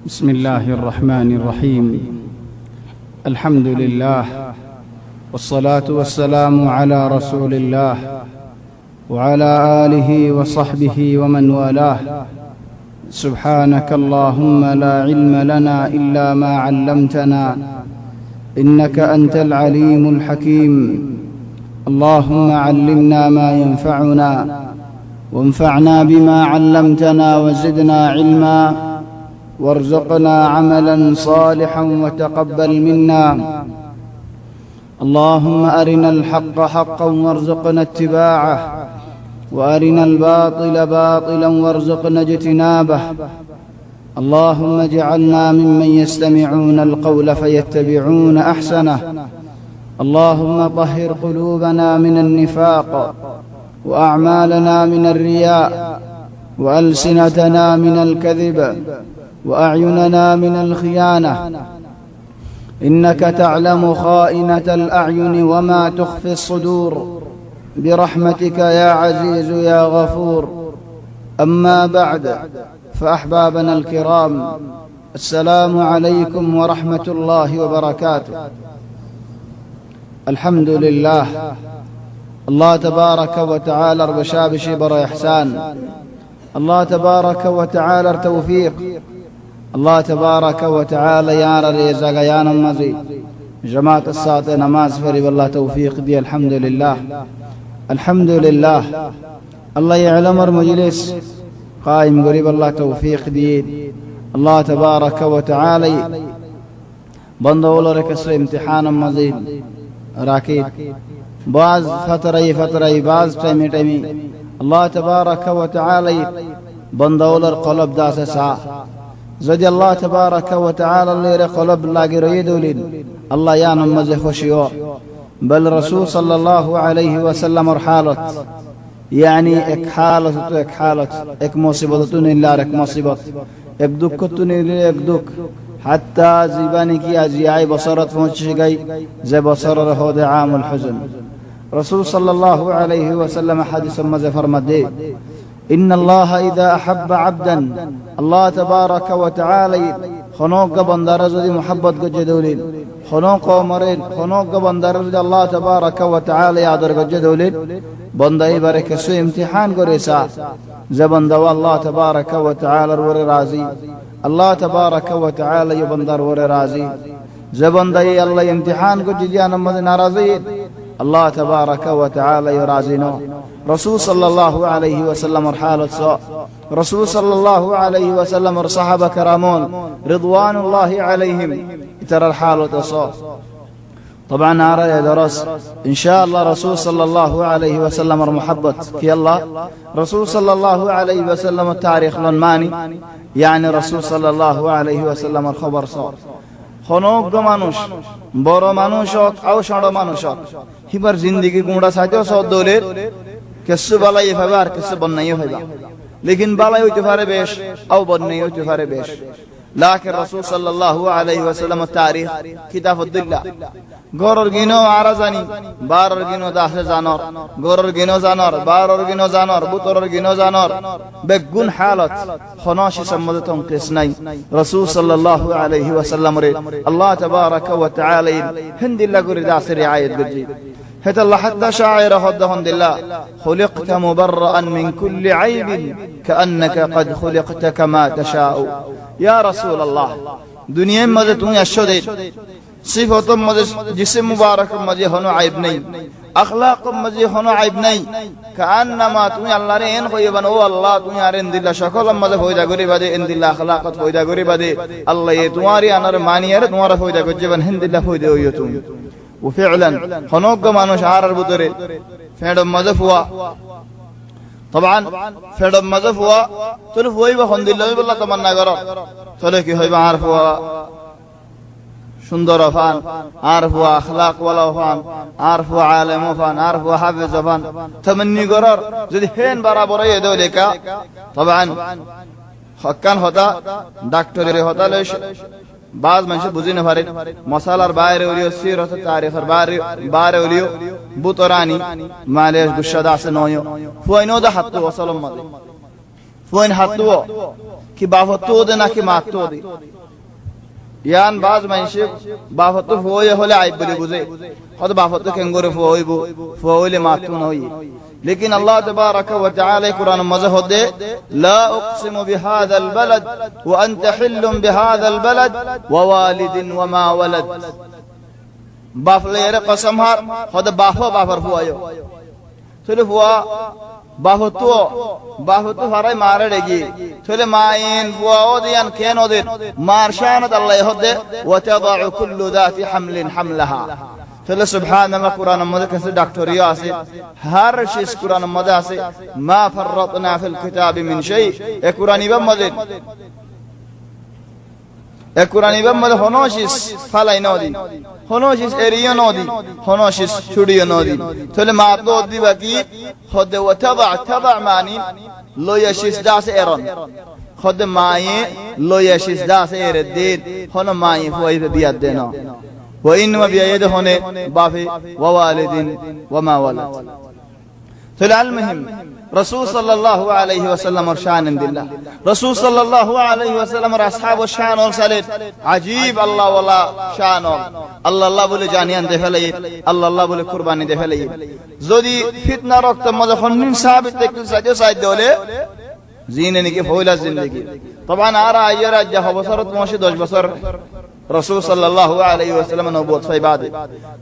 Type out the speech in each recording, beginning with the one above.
بسم الله الرحمن الرحيم. الحمد لله والصلاة والسلام على رسول الله وعلى آله وصحبه ومن والاه. سبحانك اللهم لا علم لنا إلا ما علمتنا إنك أنت العليم الحكيم. اللهم علمنا ما ينفعنا وانفعنا بما علمتنا وزدنا علما وارزقنا عملا صالحا وتقبل منا. اللهم أرنا الحق حقا وارزقنا اتباعه وأرنا الباطل باطلا وارزقنا اجتنابه. اللهم اجعلنا ممن يستمعون القول فيتبعون أحسنه. اللهم طهر قلوبنا من النفاق وأعمالنا من الرياء وألسنتنا من الكذب وأعيننا من الخيانة. إنك تعلم خائنة الأعين وما تخفي الصدور برحمتك يا عزيز يا غفور. أما بعد، فأحبابنا الكرام، السلام عليكم ورحمة الله وبركاته. الحمد لله، الله تبارك وتعالى بشابش بر إحسان، الله تبارك وتعالى توفيق، الله تبارك وتعالى يار رزق يا نمازي جماعة الصلاة نماز فري والله توفيق دي. الحمد لله الحمد لله. الله يعلم المجلس قائم قريب الله توفيق دي. الله تبارك وتعالى بندول ركسر امتحان مزيد راكيد بعض فترة بعض تيمي الله تبارك وتعالى بندول القلب داس سا زدي الله تبارك وتعالى اللي قلب لاقي ريدولين الله يانم مزي خشيو بل رسول صلى الله عليه وسلم رحالت يعني اك حالت اك مصيبتون الا اك مصيبت اك دكتون الا اك دك حتى زباني کی ازیائی بصرت پہنچ گئی زي بصر رہود عام الحزن. رسول صلى الله عليه وسلم حديث مزي فرمدي إن الله إذا أحب عبدا الله تبارك وتعالى خنوق بندر زدي محبت جدولين خنوق ومرين خنوق بندر زدي الله تبارك وتعالى يعذر جدولين بندي بركة سو امتحان قريسا زبند الله تبارك وتعالى ور راضي الله تبارك وتعالى يبندر ور راضي زبندي الله امتحان کو جيان مز ناراضي الله تبارك وتعالى يرازينه. رسول صلى الله عليه وسلم حالة صاء رسول صلى الله عليه وسلم صحابة كرامون رضوان الله عليهم ترى الحالة صاء. طبعا أرى يا درس إن شاء الله رسول صلى الله عليه وسلم محبت في الله. رسول صلى الله عليه وسلم التاريخ لنماني يعني رسول صلى الله عليه وسلم الخبر صار خنوق মানুষ বড় মানুষ হোক আও ছোট মানুষ হোক হিবার জিন্দেগি গুঁড়া সাইতেও সব দলের কিছু বালাই হবে আর কিছু বন্যাই হবে, লেকিন বালাই হইতে পারে বেশ আও বন্যাই হইতে পারে বেশ। লাকিন রাসূল সাল্লাল্লাহু আলাইহি ওয়াসাল্লাম তারিখ কিতাবুদ্দিল্লাহ গরর গিনো আরাজানি বারর গিনো দাসে জানর গরর গিনো জানর বারর গিনো জানর বুতরর গিনো জানর বেগুন হালত খনাশি সম্মদতম কৃষ্ণাই রাসূল সাল্লাল্লাহু আলাইহি ওয়াসাল্লাম রে আল্লাহ তাবারাকা ওয়া তাআলা হিন্দিল্লাহ করে দাসে রিআয়াত গজি هذا الله حتى شاعر هدهن الله خلقت مبرأ من كل عيب كأنك قد خلقت كما تشاء. يا رسول الله دنيا مزه تم اشهد صفات مزه جسم مبارك مزه هنو عيب نہیں اخلاق مزه هنو عيب نہیں كأنما تم الله رے ان کوئی بنو اللہ تم یار ان دل شکل مزه فائدہ گری بده ان دل اخلاقت فائدہ گری بده اللہ یہ تمہاری انر مانی ہے تمہارا فائدہ گجبن ہند دل فائدہ ہوئی تم. وفعلا خنوق مانوش عارر بطري فعندما مزف هو طبعا فعندما مزف هو تلف وي بخند الله بالله تمنى قرر تلك هي عارف هو সুন্দর ফান عارف هو اخلاق ولا فان عارف هو عالم فان عارف هو حافظ فان تمني قرر যদি হেন বরাবর এই দলেকা طبعا হকান হতা ডাক্তারের হতা লইছ بعض মানুষ বুঝি না পারে মশালার বাইরে ওলিও সিরত তারিখের বাইরে ওলিও বুতরানি মালেশ গুশাদা আছে নয় ফুইনো দা হাতু ওয়াসালাম মাদে ফুইন হাতু কি বাফতো দে নাকি মাতো দে ইয়ান বাজ মাইশে বাফতো ফুয়ে হলে আইব বলে বুঝে হয়তো বাফতো কেঙ্গরে ফুইব ফুইলে মাতো নই लेकिन अल्लाह तबारक व तआला कुरान मज़ह दे ला उक़सिमु बिहाज़ल बलद व अंत हिल्लुम बिहाज़ल बलद व वालिदिन व मा वलद बाफले रे कसम हार खुद बाफो बाफर हुआयो चले हुआ बाफतो हराय मारे देगी चले माइन हुआ ओदियान केन ओदिन मारशान अल्लाह होदे व तदअ कुल्लु ذات حمل حملها चले सुभान अल्लाह कुरान मज़े कैसे डॉक्टरिया आसे हर चीज कुरान मज़े आसे मा फर्रतना फिल किताब मिन शै ए कुरानी बम मज़े ए कुरानी बम मज़े होनोशिस फालाई नोदी होनोशिस एरियो नोदी होनोशिस छुड़ियो नोदी चले मा तो दी बाकी खुद व तबع मानी लो यशिस दास एरन खुद माये लो यशिस दास एरदीन होनो माये हुई दिया देना وإن وبيد هنا بافي ووالد وما ولد فلا المهم رسول صلى الله عليه وسلم شان الله رسول صلى الله عليه وسلم أصحاب الشان والسلام عجيب الله ولا شان الله بولي جانيان دفلي الله بولي قرباني دفلي زودي فتنة ركت مدخلين ثابت تكل سجو سايد دولي زينني كيف هو الزندگي طبعا أرى أيرا جه بصرت موشي 10 بصر रसूल सल्लल्लाहु अलैहि वसल्लम नबूवत से बाद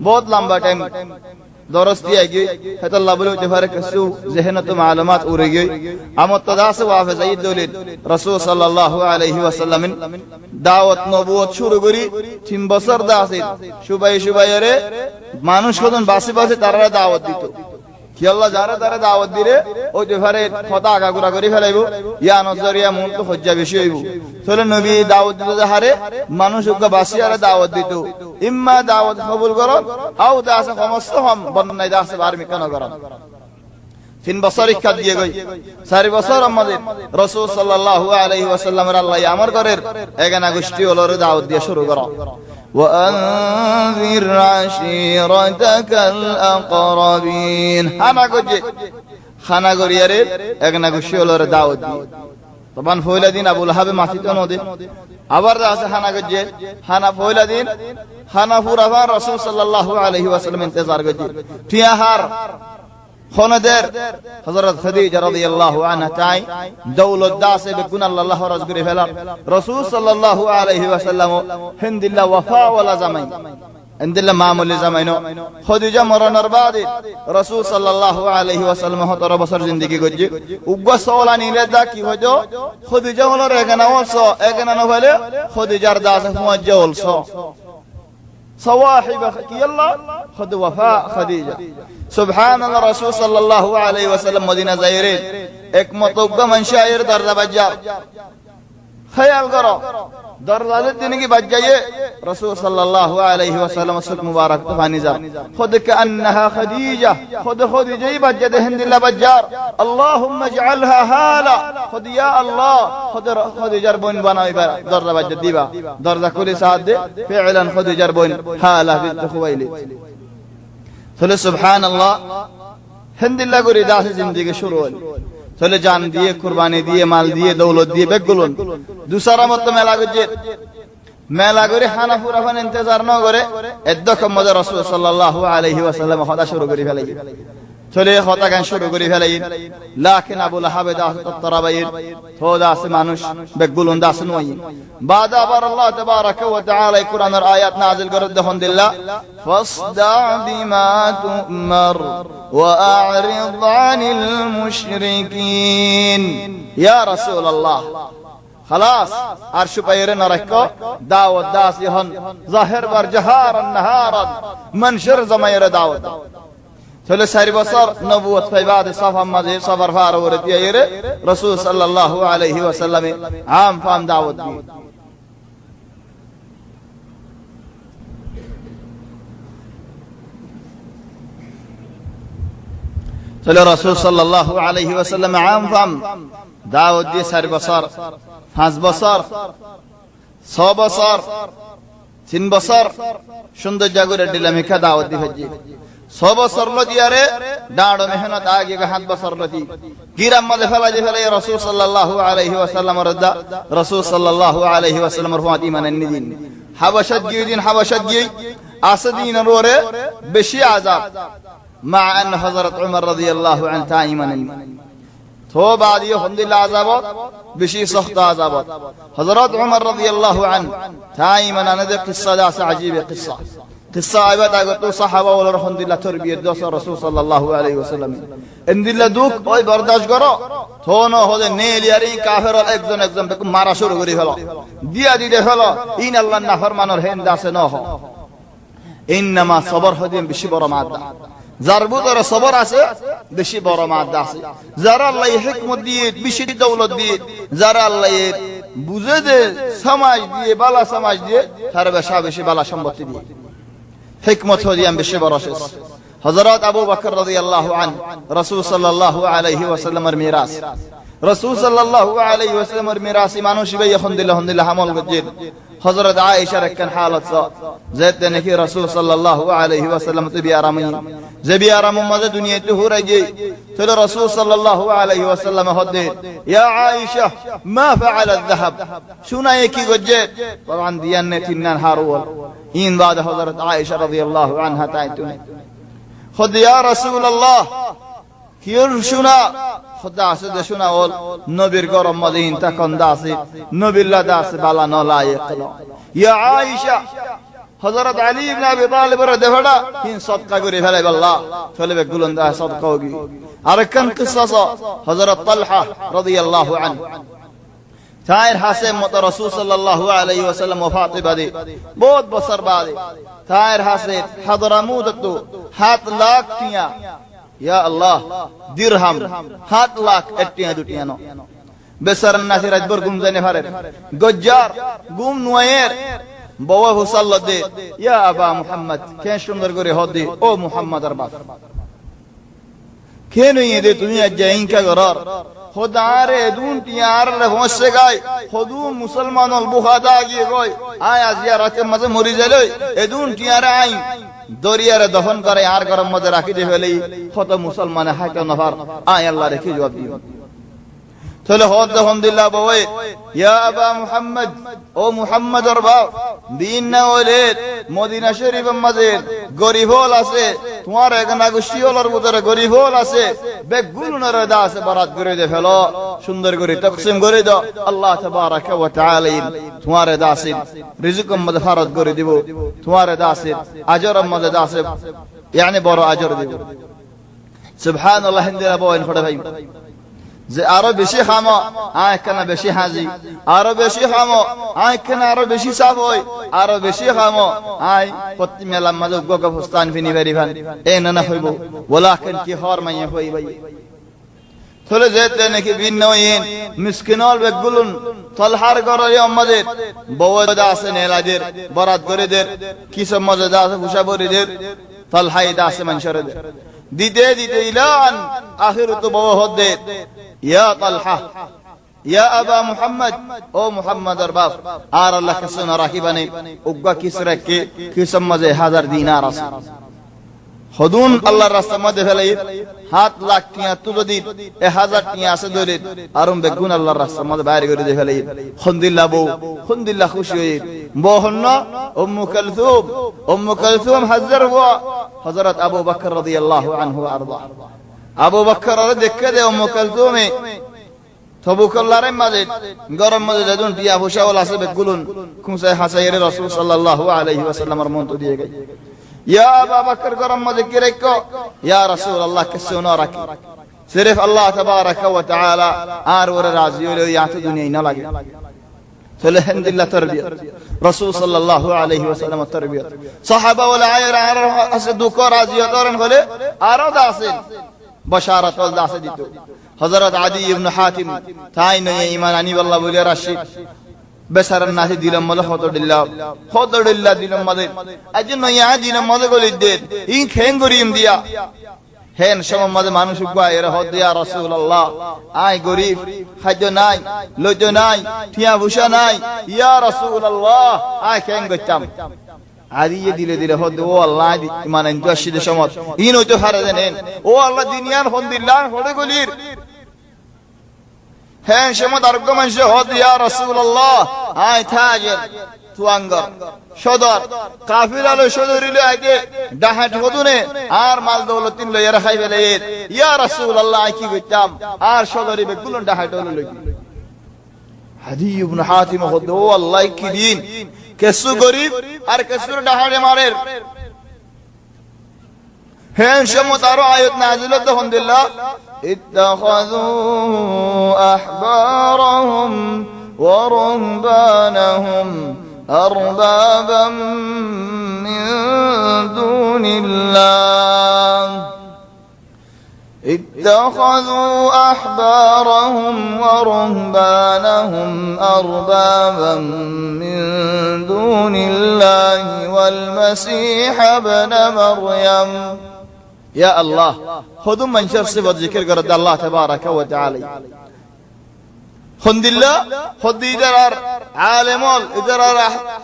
बहुत लंबा टाइम दरस्ती आई गई है तो अल्लाह बोले तफारक कसु ज़हन तो मालूमात उड़ गई अमतदा से वाफिज दौलत रसूल सल्लल्लाहु अलैहि वसल्लम दावत नबूवत शुरू करी 3 বছর দাসে শুবাই রে মানুষ কতন বাসে বাসে তারা দাওয়াত দিত কি আল্লাহ যারা তারা দাওয়াত দিরে ওই তফারে কথা আগাগুরা করে ফেলাইবো ইয়া নজরিয়া মন তো হজ্জা বেশি হইব চলে নবী দাওয়াত দিতে হারে মানুষকে বাসিয়ারে দাওয়াত দিত ইম্মা দাওয়াত কবুল করো আও দাসে সমস্ত হম বন্নাই দাসে বারমি কেন করো 3 বছর ইচ্ছা দিয়ে গই 4 বছর আমাদের রাসূল সাল্লাল্লাহু আলাইহি ওয়াসাল্লামের আল্লাহ আমার ঘরের এগানা গোষ্ঠী হলোর দাওয়াত দিয়ে শুরু করো وأنذر عشيرتك الأقربين খানা গরিয়ারে এগানা গোষ্ঠী হলোর দাওয়াত দিয়ে তখন পয়লা দিন আবু লাহাব মাসিত নদে আবার আছে খানা গজে খানা পয়লা দিন খানা পুরাবা রাসূল সাল্লাল্লাহু আলাইহি ওয়াসাল্লাম ইন্তজার গজে টিয়াহার খনদের হযরত খাদিজা রাদিয়াল্লাহু আনহা তাই দৌলত দাসে বেগুন আল্লাহ রাজ করে ফেলার রাসূল সাল্লাল্লাহু আলাইহি ওয়াসাল্লাম হিন্দিল্লাহ ওয়াফা ওয়ালা জামাই ইনদিল্লাহ মামুল জামাইনো খাদিজা মরণের বাদে রাসূল সাল্লাল্লাহু আলাইহি ওয়াসাল্লাম 17 বছর জিন্দেগি গজে উগ্র সওলা নিলে দা কি হইতো খাদিজা হলো এগানা ওলসো এগানা নহলে খাদিজার দাসে মুআজ্জা ওলসো صواحب يلا خذ وفاء خديجة سبحان الله رسول صلى الله عليه وسلم مدينة زيرين एक मतोब्बा मन शायर दर्जा बज्जा ख्याल करो दर्जा दिन की बज जाइए रसूल सल्लल्लाहु अलैहि वसल्लम सुख मुबारक तफानी जा खुद के अन्नहा खदीजा खुद खदीजा ही बज दे हिंदिल्ला बज्जार अल्लाहुम्मा इजअलहा हाला खुद या अल्लाह खुद खदीजार बोन बनाई दर्जा बज दीबा दर्जा कुली साथ दे फिअलन खदीजार बोन हाला बिनत खुवैलिद चले सुभान अल्लाह हिंदिल्ला गुरी दास जिंदगी शुरू हुई चले जान दिए कुर्बानी दिए माल दिए दौलत दिए बेगुलन दूसरा मत मेला करे खाना पूरा फन इंतजार न करे एदक मद रसूल सल्लल्लाहु अलैहि वसल्लम खदा शुरू करी फेलाई चले खता गान शुरू करी फेलाई लाकिन अबू लहाब दास तराबाइन तो दास मानुष बेगुलन दास नई बाद अबर अल्लाह तबारक व तआला कुरान आयात नाजिल कर दहन दिल्ला फस्दा बिमा तुमर وأعرض عن المشركين يا رسول الله خلاص عرش بير نركو دعوت داس يهن ظاهر بر جهارا نهارا منشر زمير دعوت چلو ساری بسر نبوت في بعد صفا مزه صبر فار ورد يير رسول صلى الله عليه وسلم عام فام دعوت دي चलो रसूल सल्लल्लाहु अलैहि वसल्लम आम फाम दावत दिए 4 বছর 5 বছর 6 বছর 3 বছর সুন্দর জাগরে দিলামিকা দাওয়াত দি হজি 6 বছর লদিয়ারে দাঁড় মেহনত আগে 7 বছর লদি গিরাম মধ্যে ফেলে রাসূল সাল্লাল্লাহু আলাইহি ওয়াসাল্লাম রদা রাসূল সাল্লাল্লাহু আলাইহি ওয়াসাল্লামের ফাত ঈমানের নিদিন হাবাশাত গিয়ে আসদিনের ওরে বেশি আযাব মা আন হযরত উমর রাদিয়াল্লাহু আনহু তাঈমানান তো বাদি আলহামদুলিল্লাহ আযাবত বেশি সখত আযাবত হযরত উমর রাদিয়াল্লাহু আনহু তাঈমানান দে কিসসা আছে আজীব কিসসা আইবাত আগত সাহাবা ওয়ালা আলহামদুলিল্লাহ তরবিয়ত দস রাসূল সাল্লাল্লাহু আলাইহি ওয়াসাল্লাম ইনদিল্লাহ দুঃখ ওই বরদাশত করো থোনো হদে নেলিয়ারি কাফের একজন মারা শুরু করি ফেলো দিয়া দিতে ফেলো ইন আল্লাহর নাফরমানের হেন্দা আছে নহ ইন্নামা সবর হদিম বেশি বড় মাদা যার ভিতরে সবর আছে বেশি বড় মাদা আছে যারা আল্লাহ হিকমত দিয়ে বেশি দৌলত দিয়ে যারা আল্লাহ বুঝে দে সমাজ দিয়ে বালা সমাজ দিয়ে তার বেশি বালা সম্পত্তি দিয়ে হিকমত হদিম বেশি বড় শেষ হযরত আবু বকর রাদিয়াল্লাহু আনহু রাসূল সাল্লাল্লাহু আলাইহি ওয়াসাল্লামের মিরাস রাসূল সাল্লাল্লাহু আলাইহি ওয়াসাল্লামের মিরাস মানুষ ভাই আলহামদুলিল্লাহ আমল করছে হযরত আয়েশার একখান হালত যেতে নাকি রাসূল সাল্লাল্লাহু আলাইহি ওয়াসাল্লাম তে বিয়ারাম যে বিয়ারাম মধ্যে দুনিয়াতে হুরাই গই তো রাসূল সাল্লাল্লাহু আলাইহি ওয়াসাল্লাম হদে ইয়া আয়েশা মা ফাআল আয-যাহাব শুনায়ে কি গজে طبعا দিয়ানে তিননান হারওয়াল ইন বাদ হযরত আয়েশা রাদিয়াল্লাহু আনহা তাইতুন খুদ ইয়া রাসূলুল্লাহ কির শুনা খুদা আছে দে শুনা ওল নবীর গরম মদিন তখন দাসি নবিল্লাহ দাস বালা ন লায়েক ইয়া আয়েশা হযরত আলী ইবনে আবি তালিব এর দেহড়া তিন সদকা করে ফেলে আল্লাহ ফেলে গুলন্দা সদকা হোগি আর কোন কিসসা হযরত তালহা রাদিয়াল্লাহু আনহু তায়ের হাসে মত রাসূল সাল্লাল্লাহু আলাইহি ওয়াসাল্লাম ওফাত বাদে বহুত বছর বাদে তায়ের হাসে হাদরামুত তো 7 লাখ টিয়া ইয়া আল্লাহ দিরহাম 7 লাখ এটিয়া দুটিয়া ন বেসারান নাসি রাজবর গুম জানে ফারে গজ্জার গুম নুয়ের বাবা হুসাল্লাহ দে ইয়া আবা মুহাম্মদ কে সুন্দর করে হদি ও মুহাম্মদের বাপ কে নই দে তুমি আজ ইনকা গরার খোদারে দুটিয়ার লে হোসে গায় খোদু মুসলমান অল বুখাদা গিয়ে গয় আয় জিয়ারতে মাঝে মরি যাইলো এ দুটিয়ারে আই দরিয়ারে দফন করে আর গরম মধ্যে রাখি দে ফেলি কত মুসলমানে হাইতো নফর আয় আল্লাহ রেখে জবাব দিও তাহলে হদ আলহামদুলিল্লাহ বয় ইয়া আবা মুহাম্মদ ও মুহাম্মদের বাপ দিন না ওলে মদিনা শরীফের মাঝে গরিব হল আছে তোমার এখানে গুশিওলার ভিতরে গরিব হল আছে বেগুনের দাস বরাত করে দে ফেলো সুন্দর করে তাকসিম করে দাও আল্লাহ তাবারাকা ওয়া তাআলা তোমার দাসিন রিজিক মধ্যে ফরজ করে দিব তোমার দাসিন আজর মধ্যে দাসে يعني বড় আজর দিব সুবহানাল্লাহ হিন্দিরা বয়ন ফড়ে ভাই যে আরো বেশি খামো আয় কেন বেশি হাজি আরো বেশি খামো আয় কেন আরো বেশি সাফ হই আরো বেশি খামো আয় প্রতি মেলার মাঝে গোগা ফুস্তান ফিনি বেরিভান এ না হইব ওয়ালাকিন কি হর মাইয়া হই ভাই চলে যেতে নাকি বিনয়ন মিসকিনল বেগুলুন তলহার গরে আমাদের বওদা আছে নেলাদের বরাত করে দের কিসব মজা আছে ফুসাবরিদের তলহাইদা আছে মানুষের দিতে দিতে ইলান আখির তো বড় হদে ইয়া তালহা ইয়া আবা মুহাম্মদ ও মুহাম্মদের বাপ আর আল্লাহ কাছে রাখিবানে উগ্গা কিসরাকে কিসম মাঝে 1000 দিনার আছে হদুন আল্লাহর রাস্তার মধ্যে ফেলে 7 লাখ টিয়া তুলে দিন 1000 টিয়া আছে ধরে আরম বেগুন আল্লাহর রাস্তার মধ্যে বাইরে করে দিয়ে ফেলে খুন্দিল্লাহ খুশি হয়ে বহন্ন উম্মু কালসুম হাজার ওয়া হযরত আবু বকর রাদিয়াল্লাহু আনহু আরদা আবু বকর দেখে দে উম্মু কালসুমে তবুকল্লারে মাঝে গরম মাঝে যখন টিয়া বসাওয়াল আছে বেগুন খুঁসায় হাসাইরে রাসূল সাল্লাল্লাহু আলাইহি ওয়াসাল্লামের মন তো দিয়ে গই ইয়া আবু বকর গরম মাঝে কি রেখো ইয়া রাসূলুল্লাহ কিছু না রাখি সির্ফ আল্লাহ তাবারাকা ওয়া তাআলা আর ওরে রাজি হইলো ইয়াতে দুনিয়ায় না লাগে চলে আলহামদুলিল্লাহ তরবিয়ত রাসূল সাল্লাল্লাহু আলাইহি ওয়াসাল্লাম তরবিয়ত সাহাবা ওয়ালা আয়রা আছে দুকো রাজি হতরেন বলে আরো দাসেন বশারত ওয়াল দাসে দিত হযরত আদি ইবনে হাতিম তাই নয় ঈমান আনি আল্লাহ বলে রাশিদ বেসারার নাহি দিলাম মলে হতডিল্লাহ দিলাম মলে আজ নয়া দিলাম মলে গলি দে ই খেঙ্গরিম দিয়া হেন সময় মধ্যে মানুষ উগা এর হদ ইয়া রাসূলুল্লাহ আই গরীব খাদ্য নাই লজ্জ নাই টিয়া ভুষা নাই ইয়া রাসূলুল্লাহ আই খেঙ্গতাম আদিয়ে দিলে দিলে হদ ও আল্লাহ মানে তো আসিতে সমত ইন হইতে পারে জানেন ও আল্লাহ দুনিয়ার হন্দিল্লাহ হড়ে গলির হ্যাঁ সমত আরোগ্য মানুষ হদ ইয়া রাসূলুল্লাহ আয় তাজের তুয়াঙ্গর সদর কাফির আলো সদরিলে আগে ডাহাট হদুনে আর মাল দৌলতিন লইয়া রাখাই ফেলে ইয়া রাসূলুল্লাহ আই কি কইতাম আর সদরি বেগুলো ডাহাট হলো লই আদি ইবনে হাতিম হদ ও আল্লাহ কি দিন কেসু গরিব আর কেসুর ডাহাড়ে মারের হ্যাঁ সমত আরো আয়াত নাযিল হতো আলহামদুলিল্লাহ ইত্তাখাযু আহবারহুম ওয়া রুহবানাহুম আরবাবাম মিন দুনিল্লাহ اتخذوا أحبارهم ورهبانهم أربابا من دون الله والمسيح ابن مريم يا الله خذوا من شر صفة ذكر قرد الله تبارك وتعالى خند الله خد إدرار عالمول إدرار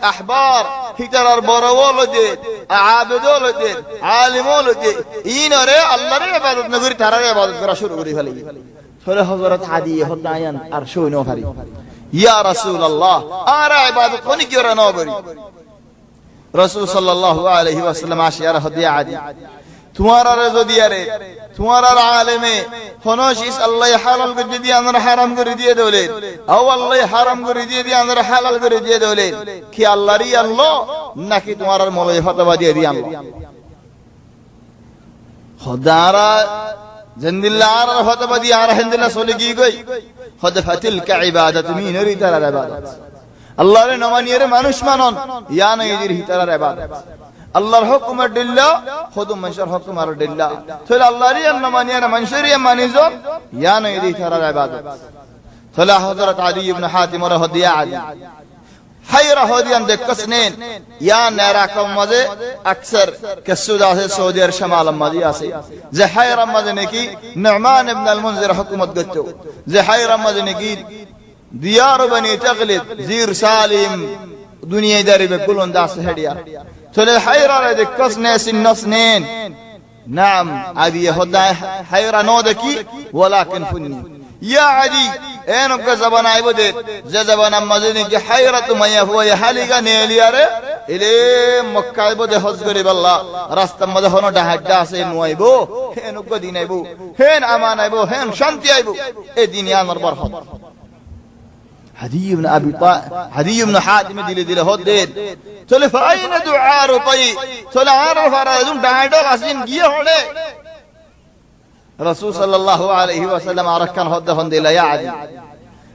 أحبار إدرار برول ديد عابدول ديد عالمول ديد إين رأي الله رأي عبادت نقول ترى عبادت كرا شروع قري فلي فله حضرت عادية خد عيان أرشوا نوفري يا رسول الله أرى عبادت خني كرا نوبري رسول صلى الله عليه وسلم عشيرة هدي عادي तुम्हारा रज़ो दिया रे तुम्हारा आलमे होनोशिस अल्लाह हालाल कर दिया अंदर हराम कर दिए दोले औ अल्लाह हराम कर दिए अंदर हालाल कर दिए दोले कि अल्लाह री अल्लाह ना कि तुम्हारा मौला फतवा दिए दिया अल्लाह खुदारा जंदिल्लाह रा फतवा दिया रा हिंदिल्लाह सोले की गई खुद फतिल का इबादत मीन री तरह इबादत अल्लाह रे नमानिये रे मानुष मानन या नहीं दी तरह इबादत আল্লাহর হুকুম দিল্লা খুদু মানুষের হুকুম আর দিল্লা তাহলে আল্লাহরই আল্লাহ মানিয়া না মানুষেরই মানিজন ইয়া নয় এই তারা ইবাদত তাহলে হযরত আলী ইবনে হাতিম রাদিয়া আলী হায়রা হদিয়ান দেখছনেন ইয়া নারা কম মজে আকসর কসুদা সে সৌদির শামাল মাজি আছে যে হায়রা মজে নাকি নুমান ইবনে আল মুনজির হুকুমত গচ্ছ যে হায়রা মজে নাকি দিয়ার বনি তাগলিদ জির সালিম দুনিয়া দারি বে কুলন দাস হেডিয়া تولي حيرة دكس ناس النصنين نعم عدي يهدى حيرة نودكي ولكن فني يا عدي اينك زبان عبدت زبان مزينك حيرة ما يفوى يحاليك نيلياري إلي مكة عبدت حزقري بالله راست مدهونو دهجا سين ويبو هينك دين عبو هين امان عبو هين شانتي عبو اي دينيان مربرخط هدي بن أبي هدي بن حاتم دل هدد تقول فأين دعاء رطي تقول عارف رجل دعاء غسين جيه هذا رسول صلى الله عليه وسلم أركان هده هندلا يا عدي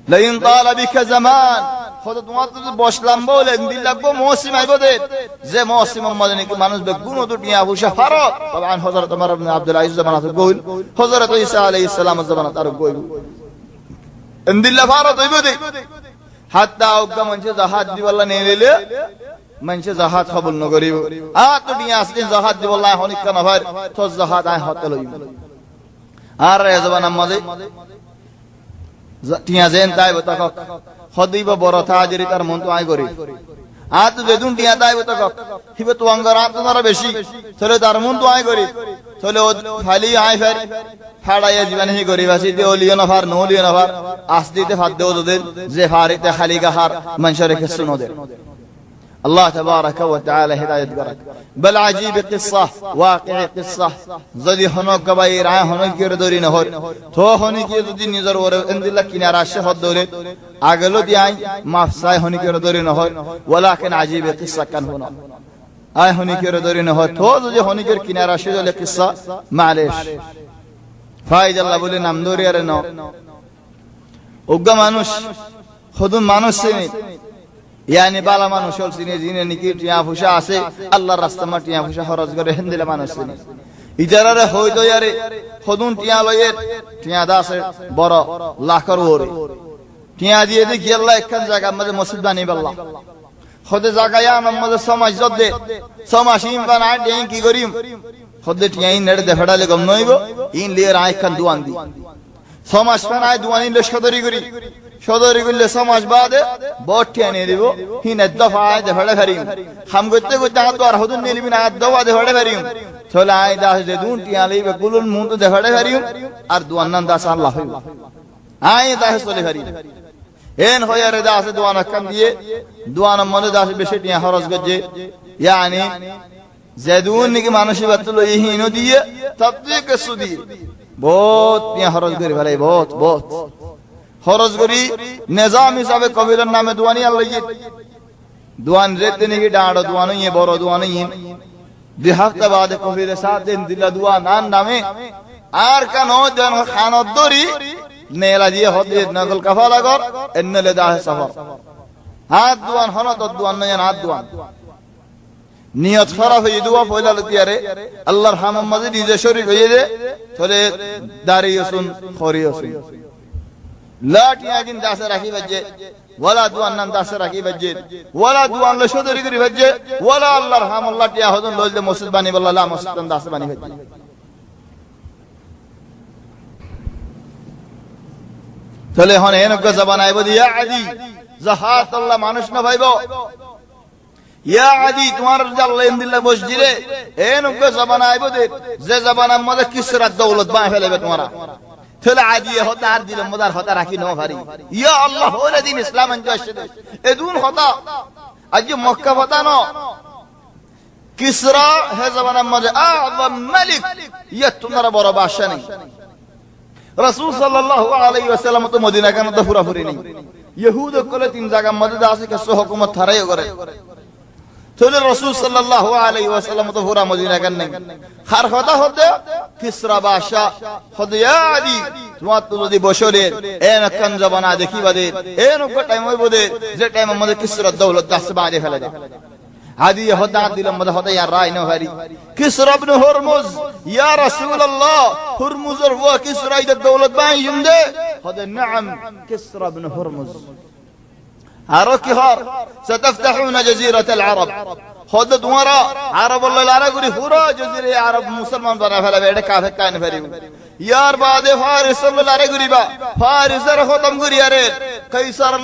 لين طال بك زمان خذت مواد بوشلام بوله دلك موسم عبده زي موسم مدني كمانوس بكونو دنيا وشة فرق طبعا حضرت عمر بن عبد العزيز زمانه تقول حضرت عيسى عليه السلام زمانه تقول اندل فارط يبدي حتى اوقا منشه زهاد دي والله نيلله منشه زهاد قبول نغريب تو دنيا اسدين زهاد دي والله هونيك نفر تو زهاد اي هتلوي আর যবান আমাদে টিয়া জেন তাই বতক খদিব বড় তাজরি তার মন তো আই করি আত যেদুন টিয়া তাই বতক হিবে তো অঙ্গর আত ধরা বেশি চলে তার মন তো আই করি চলে খালি আই ফের ফাড়াইয়া জীবন হি করি বাসি দে ওলিও নফার নোলিও নফার আসদিতে ফাদ দেও ওদের যে ফারিতে খালি গাহার মনশরে কেসুন ওদের الله تبارك وتعالى هداية قرك بل عجيب قصة واقع قصة زدي هنوك كبير عين هنوك يردوري نهور تو هنوك يردوري نظر ورد اند الله كنا راشة خد دولت اغلو دي عين مافساي هنوك يردوري نهور ولكن عجيب قصة كان هنا آي هنوك يردوري نهور تو زدي هنوك كنا راشة دولت قصة معلش فايد الله بولي نمدوري ارنو اوغا مانوش خودون مانوش سيني يعني بالا মানুষ হলছিনে জিনে নিকি টিয়া ফুসা আছে আল্লাহর রাস্তা মা টিয়া ফুসা খরচ করে হিন্দিলে মানুষ চিনি ইজারারে হইতো ইয়ারে খদুন টিয়া লয়ে টিয়া দাসে বড় লাখর ওরে টিয়া দিয়ে দেখি আল্লাহ একখান জায়গা মধ্যে মসজিদ বানি আল্লাহ খদে জায়গা ইয়া মধ্যে সমাজ দে সমাসিম বানাই দেই কি করিম খদে টিয়া ইন নেড়ে দেফড়ালে গম নইবো ইন লিয়ে রাইখান দুয়ান দি সমাজ বানাই দুয়ানি লে সদরি করি সদরি করলে 6 মাস বাদে বটটি এনে দিব হিনে দফায় দেফাড়ে ফেরিম খাম করতে করতে হাত আর হদুন নিলিবি না দফা দেফাড়ে ফেরিম চলে আই দাস যে দুটি আলিবে কুলুন মুন্ত দেফাড়ে ফেরিম আর দুয়ান্নান দাস আল্লাহ হইব আই দাস চলে ফেরিম এন হয়ারে দাস দুয়ানা কাম দিয়ে দুয়ানা মনে দাস বেশি টিয়া খরচ করছে ইয়ানি জেদুন কি মানুষই বাতলো ইহিনো দিয়ে তাবদিক সুদি বহুত টিয়া খরচ করে ফেলে বহুত বহুত খরচ করি নিজাম হিসাবে কবিরের নামে দুয়ানি আল্লাহ দুয়ান রেতে নাকি ডাঁড়ো দুয়ানো ইয়ে বড় দুয়ানো ইয়ে 2 হপ্তাহ বাদে কবিরে 7 দিন দিলা দুয়া নান নামে আর কেন দেন খানত দরি নেলা দিয়ে হতে নকল কাফালা কর এনলে দাহ সফর হাত দুয়ান হনত দুয়ান নয় হাত দুয়ান নিয়ত খারাপ হয়ে দুয়া পয়লা লতিয়ারে আল্লাহর হামাম মাঝে নিজে শরীক হয়ে দে চলে দাঁড়িয়ে শুন খরিয়ে শুন লাটিয়া দিন দাসে রাখি বাজে ওয়ালা দুয়ান নাম দাসে রাখি বাজে ওয়ালা দুয়ান লে সদরি করি বাজে ওয়ালা আল্লাহর হাম আল্লাহ টিয়া হদন লইলে মসজিদ বানি বল্লাহ লা মসজিদ দাসে বানি বাজে চলে হন এনক জবান আইব দিয়া আদি জাহাত আল্লাহ মানুষ না ভাইব ইয়া আদি তোমার আল্লাহ ইনদিল্লাহ মসজিদে এনক জবান আইব দে যে জবানের মধ্যে কিসরাত দৌলত বাই ফেলেবে তোমারা চলে আদি হতা আর দিল মদার হতা রাখি নো ভারি ইয়া আল্লাহ ওরে দিন ইসলাম আনজো আসছে এদুন হতা আজ মক্কা হতা ন কিসরা হে জবানের মধ্যে আযম মালিক ইয়া তোমারা বড় বাদশা নেই রাসূল সাল্লাল্লাহু আলাইহি ওয়াসাল্লাম তো মদিনা কেন তো পুরাপুরি নেই ইহুদ কোলে 3 জায়গা মধ্যে আছে কেসো হুকুমত থারাই করে চলে রাসূল সাল্লাল্লাহু আলাইহি ওয়াসাল্লাম তো পুরা মদিনা কেন নেই হার কথা হতে কিসরা বাদশা খদিয়া আদি তোমার তো যদি বসরে এন কান জবানা দেখি বাদে এন টাইম হইব দে যে টাইম মধ্যে কিসরা দৌলত দাস বাদে ফেলে দে আদি হদা দিল মধ্যে হতে ইয়া রাই না ভারি কিসরা ইবনে হুরমুজ ইয়া রাসূলুল্লাহ হুরমুজর ওয়া কিসরা ইদ দৌলত বাই ইমদে হদে নাম কিসরা ইবনে হুরমুজ আরো কি হর সাতফতাহুনা জাজিরাতাল আরব হদে তোমারা আরব আল্লাহ লারা করি পুরো জাজিরে আরব মুসলমান বানা ফেলাবে এটা কাফের কান ফেরিব ইয়ার বাদে ফারিস লারা করিবা ফারিসের খতম করি আরে কাইসার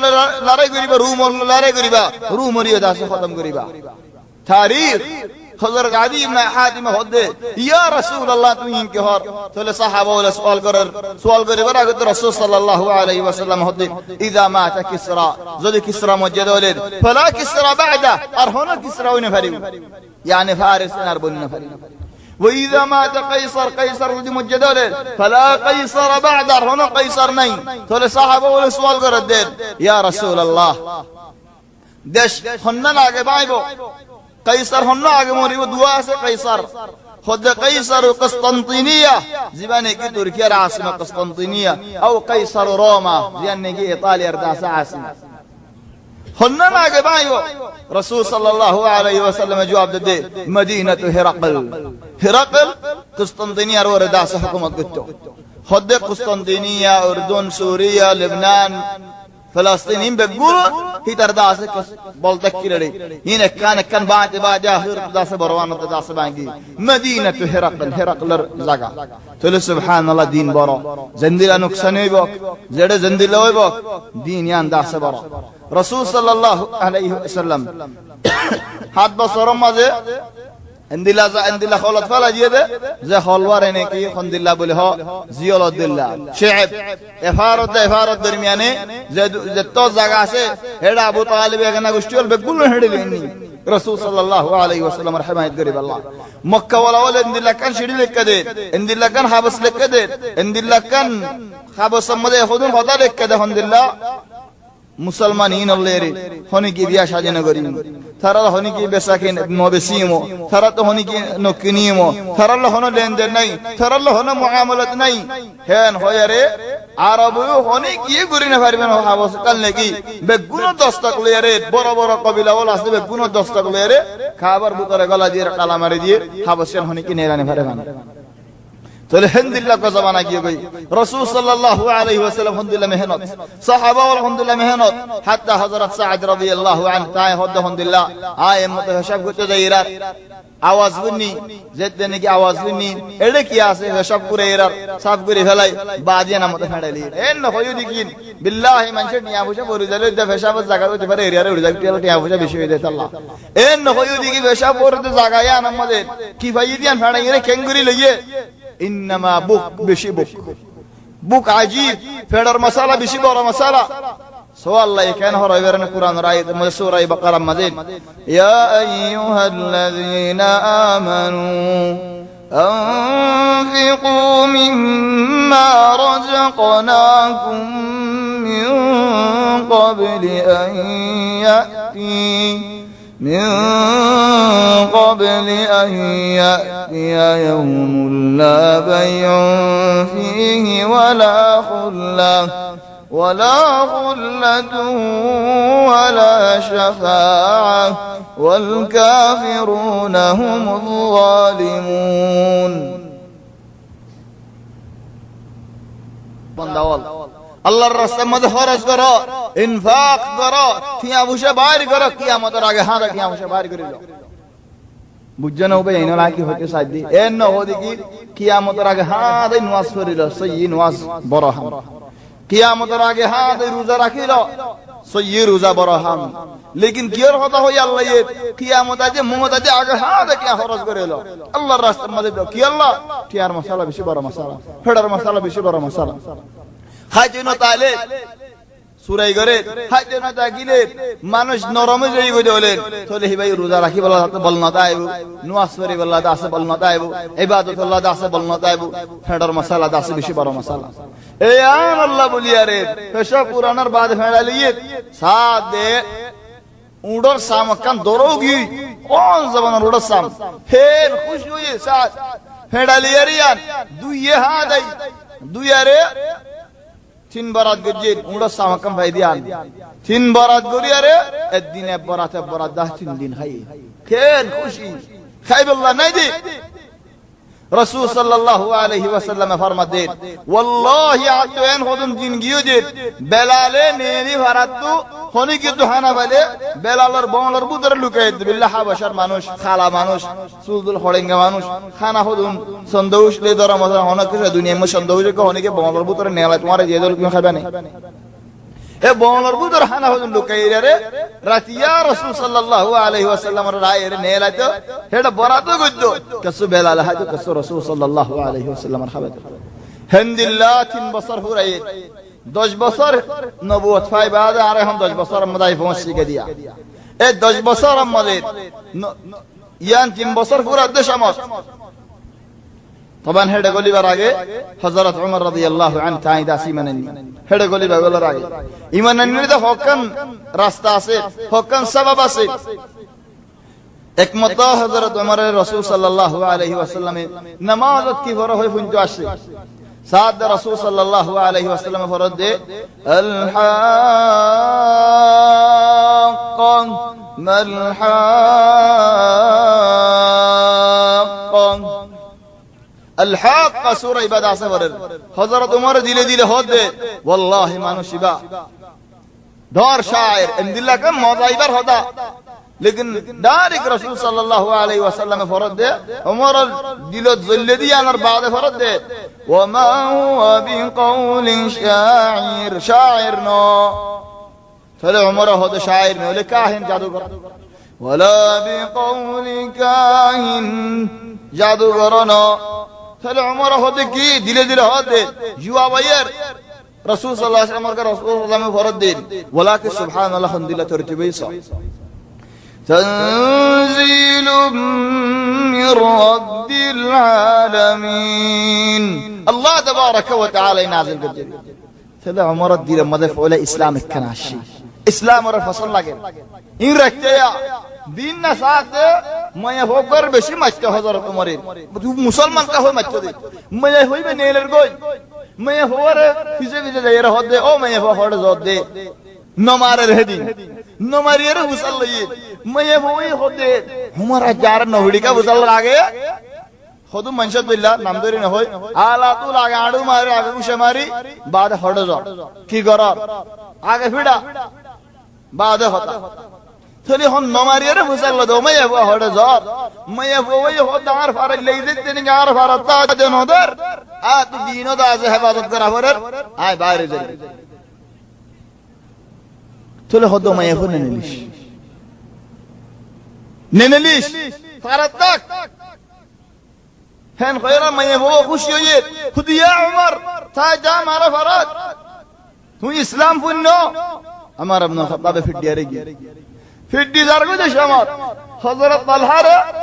লারা করিবা রোম লারা করিবা রোমরিয়া দাস খতম করিবা তারিখ হযরত আদি ইবনে হাতিম হদে ইয়া রাসূলুল্লাহ তুমি কি হর চলে সাহাবা ওলা সওয়াল করে বরাগ রাসূল সাল্লাল্লাহু আলাইহি ওয়াসাল্লাম হদে ইদা মাতা কিসরা যদি কিসরা মজেদ হলেন ফলা কিসরা বাদা আর হন কিসরা ওনে ফারিব يعني فارس আর বন্না ফারিব واذا مات قيصر قيصر যদি মজেদ হলেন ফলা قيصر بعد আর হন قيصر নাই চলে সাহাবা ওলা সওয়াল করে দেন ইয়া রাসূলুল্লাহ দেশ হন্না লাগে বাইবো قيصر হন্ন আগে মরিব দুয়া আছে قيصر خد قيصر قسطنطينية زبانه کی ترکیہ عاصمہ قسطنطينية او قيصر روما زبانه کی ايطاليا رداس عاصمہ হন্ন আগে বাইও রাসূল সাল্লাল্লাহু আলাইহি ওয়াসাল্লাম জবাব দে মদিনাতু হিরাকল হিরাকল قسطنطينية র رداس হুকুমত করত خد قسطنطينية اردن سوريا لبنان فلسطين بقول هي ترداس بولتك كيرلي هنا كان بعد جاهر داس بروان داس بانجي مدينة هرقل زغا تقول سبحان الله دين برا زندلا نقصان يبوك زړه زندلا يبوك دين يان داس برا رسول صلى الله عليه وسلم حد بصر مازه اندلا خلط فلا جيده زي خلوار نه کی خندلا بوله ها زیال الله شعب افارت درمیانه যে তো জায়গা আছে হেডা আবু তালিব এখানে গোষ্ঠীল বেগুল হেডেলেনি রাসূল সাল্লাল্লাহু আলাইহি ওয়াসাল্লাম রহমাত করিব আল্লাহ মক্কা ওয়ালা এন্দিলা কান শিডি লেখদে এন্দিলা কান হাবস লেখদে এন্দিলা কান হাবস মধ্যে হুদুন হদা লেখদে আলহামদুলিল্লাহ মুসলমানিন আল্লাহরে হনি কি বিয়া সাজানো করি তারা হনি কি বেসাকে নবেসিমো তারা তো হনি কি নকিনিমো তারা হনো লেনদেন নাই তারা হনো মুআমালাত নাই হেন হয়ারে আরব হনি কি করি না পারবেন হাবস কাল নাকি বেগুন দস্তক লয়ারে বড় বড় কবিলা ওলা আছে বেগুন দস্তক লয়ারে খাবার ভিতরে গলা দিয়ে কালা মারি দিয়ে হাবসেন হনি কি নেরানি পারবেন তাহলে হিন্দিল্লাহ কা জামানা কি গই রাসূল সাল্লাল্লাহু আলাইহি ওয়াসাল্লাম হিন্দিল্লাহ মেহনত সাহাবা আলহামদুলিল্লাহ মেহনত হাত্তা হযরত সাদ রাদিয়াল্লাহু আনহু তাই হদ হিন্দিল্লাহ আয় মত হিসাব করতে যাইরার আওয়াজ বুনি যেতে নাকি আওয়াজ বুনি এড়ে কি আছে হিসাব করে এরার সব করে ফেলাই বাজিয়া না মত ফেড়ালি এন হইউ দিকিন বিল্লাহি মানছে নিয়া বুঝা বরি জালে দে হিসাব জায়গা হতে পারে এরিয়ারে উড়ে যাবে টিয়া বুঝা বেশি হয়ে যায় আল্লাহ এন হইউ দিকি হিসাব করতে জায়গায় আমাদের কি ভাই দিয়ান ফেড়াই রে কেঙ্গুরি লইয়ে ইন্নামা বুক বেশি বুক বুক আজীব ফেডার মশালা বেশি বড় মশালা سوالله كان هو يبرن القرآن رايد سورة بقرة مزيد يا أيها الذين آمنوا أنفقوا مما رزقناكم من قبل أن يأتي يوم لا بيع فيه ولا خلة ولا شفاعة والكافرون هم الظالمون আল্লাহর রাস্তায় মধ্যে খরচ করো ইনফাক করো টিয়া পয়সা বাইর করো কিয়ামতের আগে হাতে টিয়া পয়সা বাইর করে দাও বুঝছেন ও ভাই এনা কি হতে সাইদি এন হদি কি কিয়ামতের আগে হাতে নামাজ পড়িল সহি নামাজ বড় হাম কিয়ামতের আগে হাতে রোজা রাখিল সহি রোজা বড় হাম লেকিন কিয়র কথা হই আল্লাহ কিয়ামত আজ মুমত আজ আগে হাতে কি খরচ করিল আল্লাহর রাস্তার মধ্যে কি আল্লাহ টিয়ার মশলা বেশি বড় মশলা ফেডার মশলা বেশি বড় মশলা হাইতেন তাইলে সুরাই করে হাইতেন তাকিলে মানুষ নরমে যাই গই হলেন তাহলে হি ভাই রোজা রাখি বলা বল না তাইব নামাজ পড়ি বলা আছে বল না তাইব ইবাদতুল্লাহ আছে বল না তাইব ফেডার মশলা আছে বেশি বড় মশলা এ আন আল্লাহ বলিয়া রে পেশা পুরানার বাদ ফেড়ালিয়ে সাথ দে উড়র সামকান দরোগি কোন জবান উড়র সাম ফের খুশি হয়ে সাথ ফেড়ালিয়া রিয়ান দুইয়ে হাদাই দুইয়ারে তিন বারাত গজিন উড়র সামকান ভাই দিয়ান তিন বারাত গরিয়ারে একদিনে বরাতে বরাত 10 দিন খাই ফের খুশি খাইবুল্লাহ নাই দি রাসূল সাল্লাল্লাহু আলাইহি ওয়াসাল্লাম ফরমাতেন ওয়াল্লাহি আতওয়ান খুদুম দিন গিয়েছে বেলালে নেনি ভারাতু হনি কি তো হানা বলে বেলালের বংলার বুদরে লুকাই বিল্লাহ হাবাশার মানুষ খালা মানুষ সুদুল হড়েঙ্গা মানুষ খানা খুদুম সন্দৌশ লে দরা মজা হনা কিছু দুনিয়া মে সন্দৌশ কো হনি কে বংলার বুদরে নেলা তোমারে যে দল কি খাবে না এ বংলার বুদর হানা খুদুম লুকাই রে রাতিয়া রাসূল সাল্লাল্লাহু আলাইহি ওয়াসাল্লামের রায়ে নেলা তো হেডা বরাত গদ্দ কসু বেলাল হাজু কসু রাসূল সাল্লাল্লাহু আলাইহি ওয়াসাল্লামের খাবে হিন্দিল্লাহ 3 বছর পুরাই 10 বছর নবুয়ত পাই বাদে আর এখন 10 বছর মদাই পৌঁছি গে দিয়া এই 10 বছর আমাদের ইয়ান 3 বছর পুরা দেশ আমত তখন হেডে গলিবার আগে হযরত ওমর রাদিয়াল্লাহু আনহু তাই দাসি মানেন হেডে গলিবার গলার আগে ঈমানের নিতে হকান রাস্তা আছে হকান সবাব আছে একমত হযরত ওমরের রাসূল সাল্লাল্লাহু আলাইহি ওয়াসাল্লামে নামাজত কি ফরজ হয় ফুনতো আসে সাদ রাসূল সাল্লাল্লাহু আলাইহি ওয়াসাল্লাম ফরজ দে আল হাক্ক মাল হাক্ক আল হাক্ক সূরা ইবাদা আছে বলেন হযরত ওমর দিলে দিলে হদ দে ওয়াল্লাহি মানুষিবা ধর শায়ের ইন্দিল্লাহ কা মজাইবার হদা लेकिन डायरेक्ट रसूल सल्लल्लाहु अलैहि वसल्लम फरज दे उमर दिल जल्ले दिया और बाद फरज दे वमा हुवा बिकौल शाइर शाइर नो चले उमर हो तो शाइर में ले काहिन जादूगर वला बिकौल काहिन जादूगर नो चले उमर हो तो की दिले दिले हो दे युवा वयर रसूल सल्लल्लाहु अलैहि वसल्लम का रसूल सल्लल्लाहु अलैहि वसल्लम फरज दे वला के सुभान अल्लाह दिल तरतीबे सा تنزيل من رب العالمين الله تبارك وتعالى نازل بالجليل تلا عمر الدين مدف ولا اسلام الكناشي اسلام اور فصل لگے ان رکھتے یا دین نہ ساتھ میں ہو کر بشی مچتے حضرت عمر مسلمان کا ہو مچتے دے میں ہوئی میں نیلر گوئی میں ہور فیزے فیزے دے ہو دے او میں ہو ہڑ زود دے نمارے رہ دی نماری رہ مسلمان میں ہوئی ہوتے ہمارا جار نوڑی کا مسلمان آگے খুদু মনশদ বিল্লাহ নাম ধরে না হয় আলা তুল আগে আড়ু মারি আগে উশে মারি বাদে হড় জ কি গরার আগে ফিডা বাদে হতা থলি হন নমারিয়ারে ফুসাল দো মাইয়া হড় জ মাইয়া ওই হদার ফারে লেইদে তিনি গার ফারা তা দে নদর আ তু দিনো দা যে হেফাজত করা ফরের আয় বাইরে যাই থলি হদ মাইয়া ফনে নেনেলিশ ফারা তাক هن خيرا ما يبغى خوش يجيب خذ يا عمر تاجا مارا فرات هو إسلام فنو عمر بن الخطاب في الديارجي في الديار قدش عمر حضرت طلحة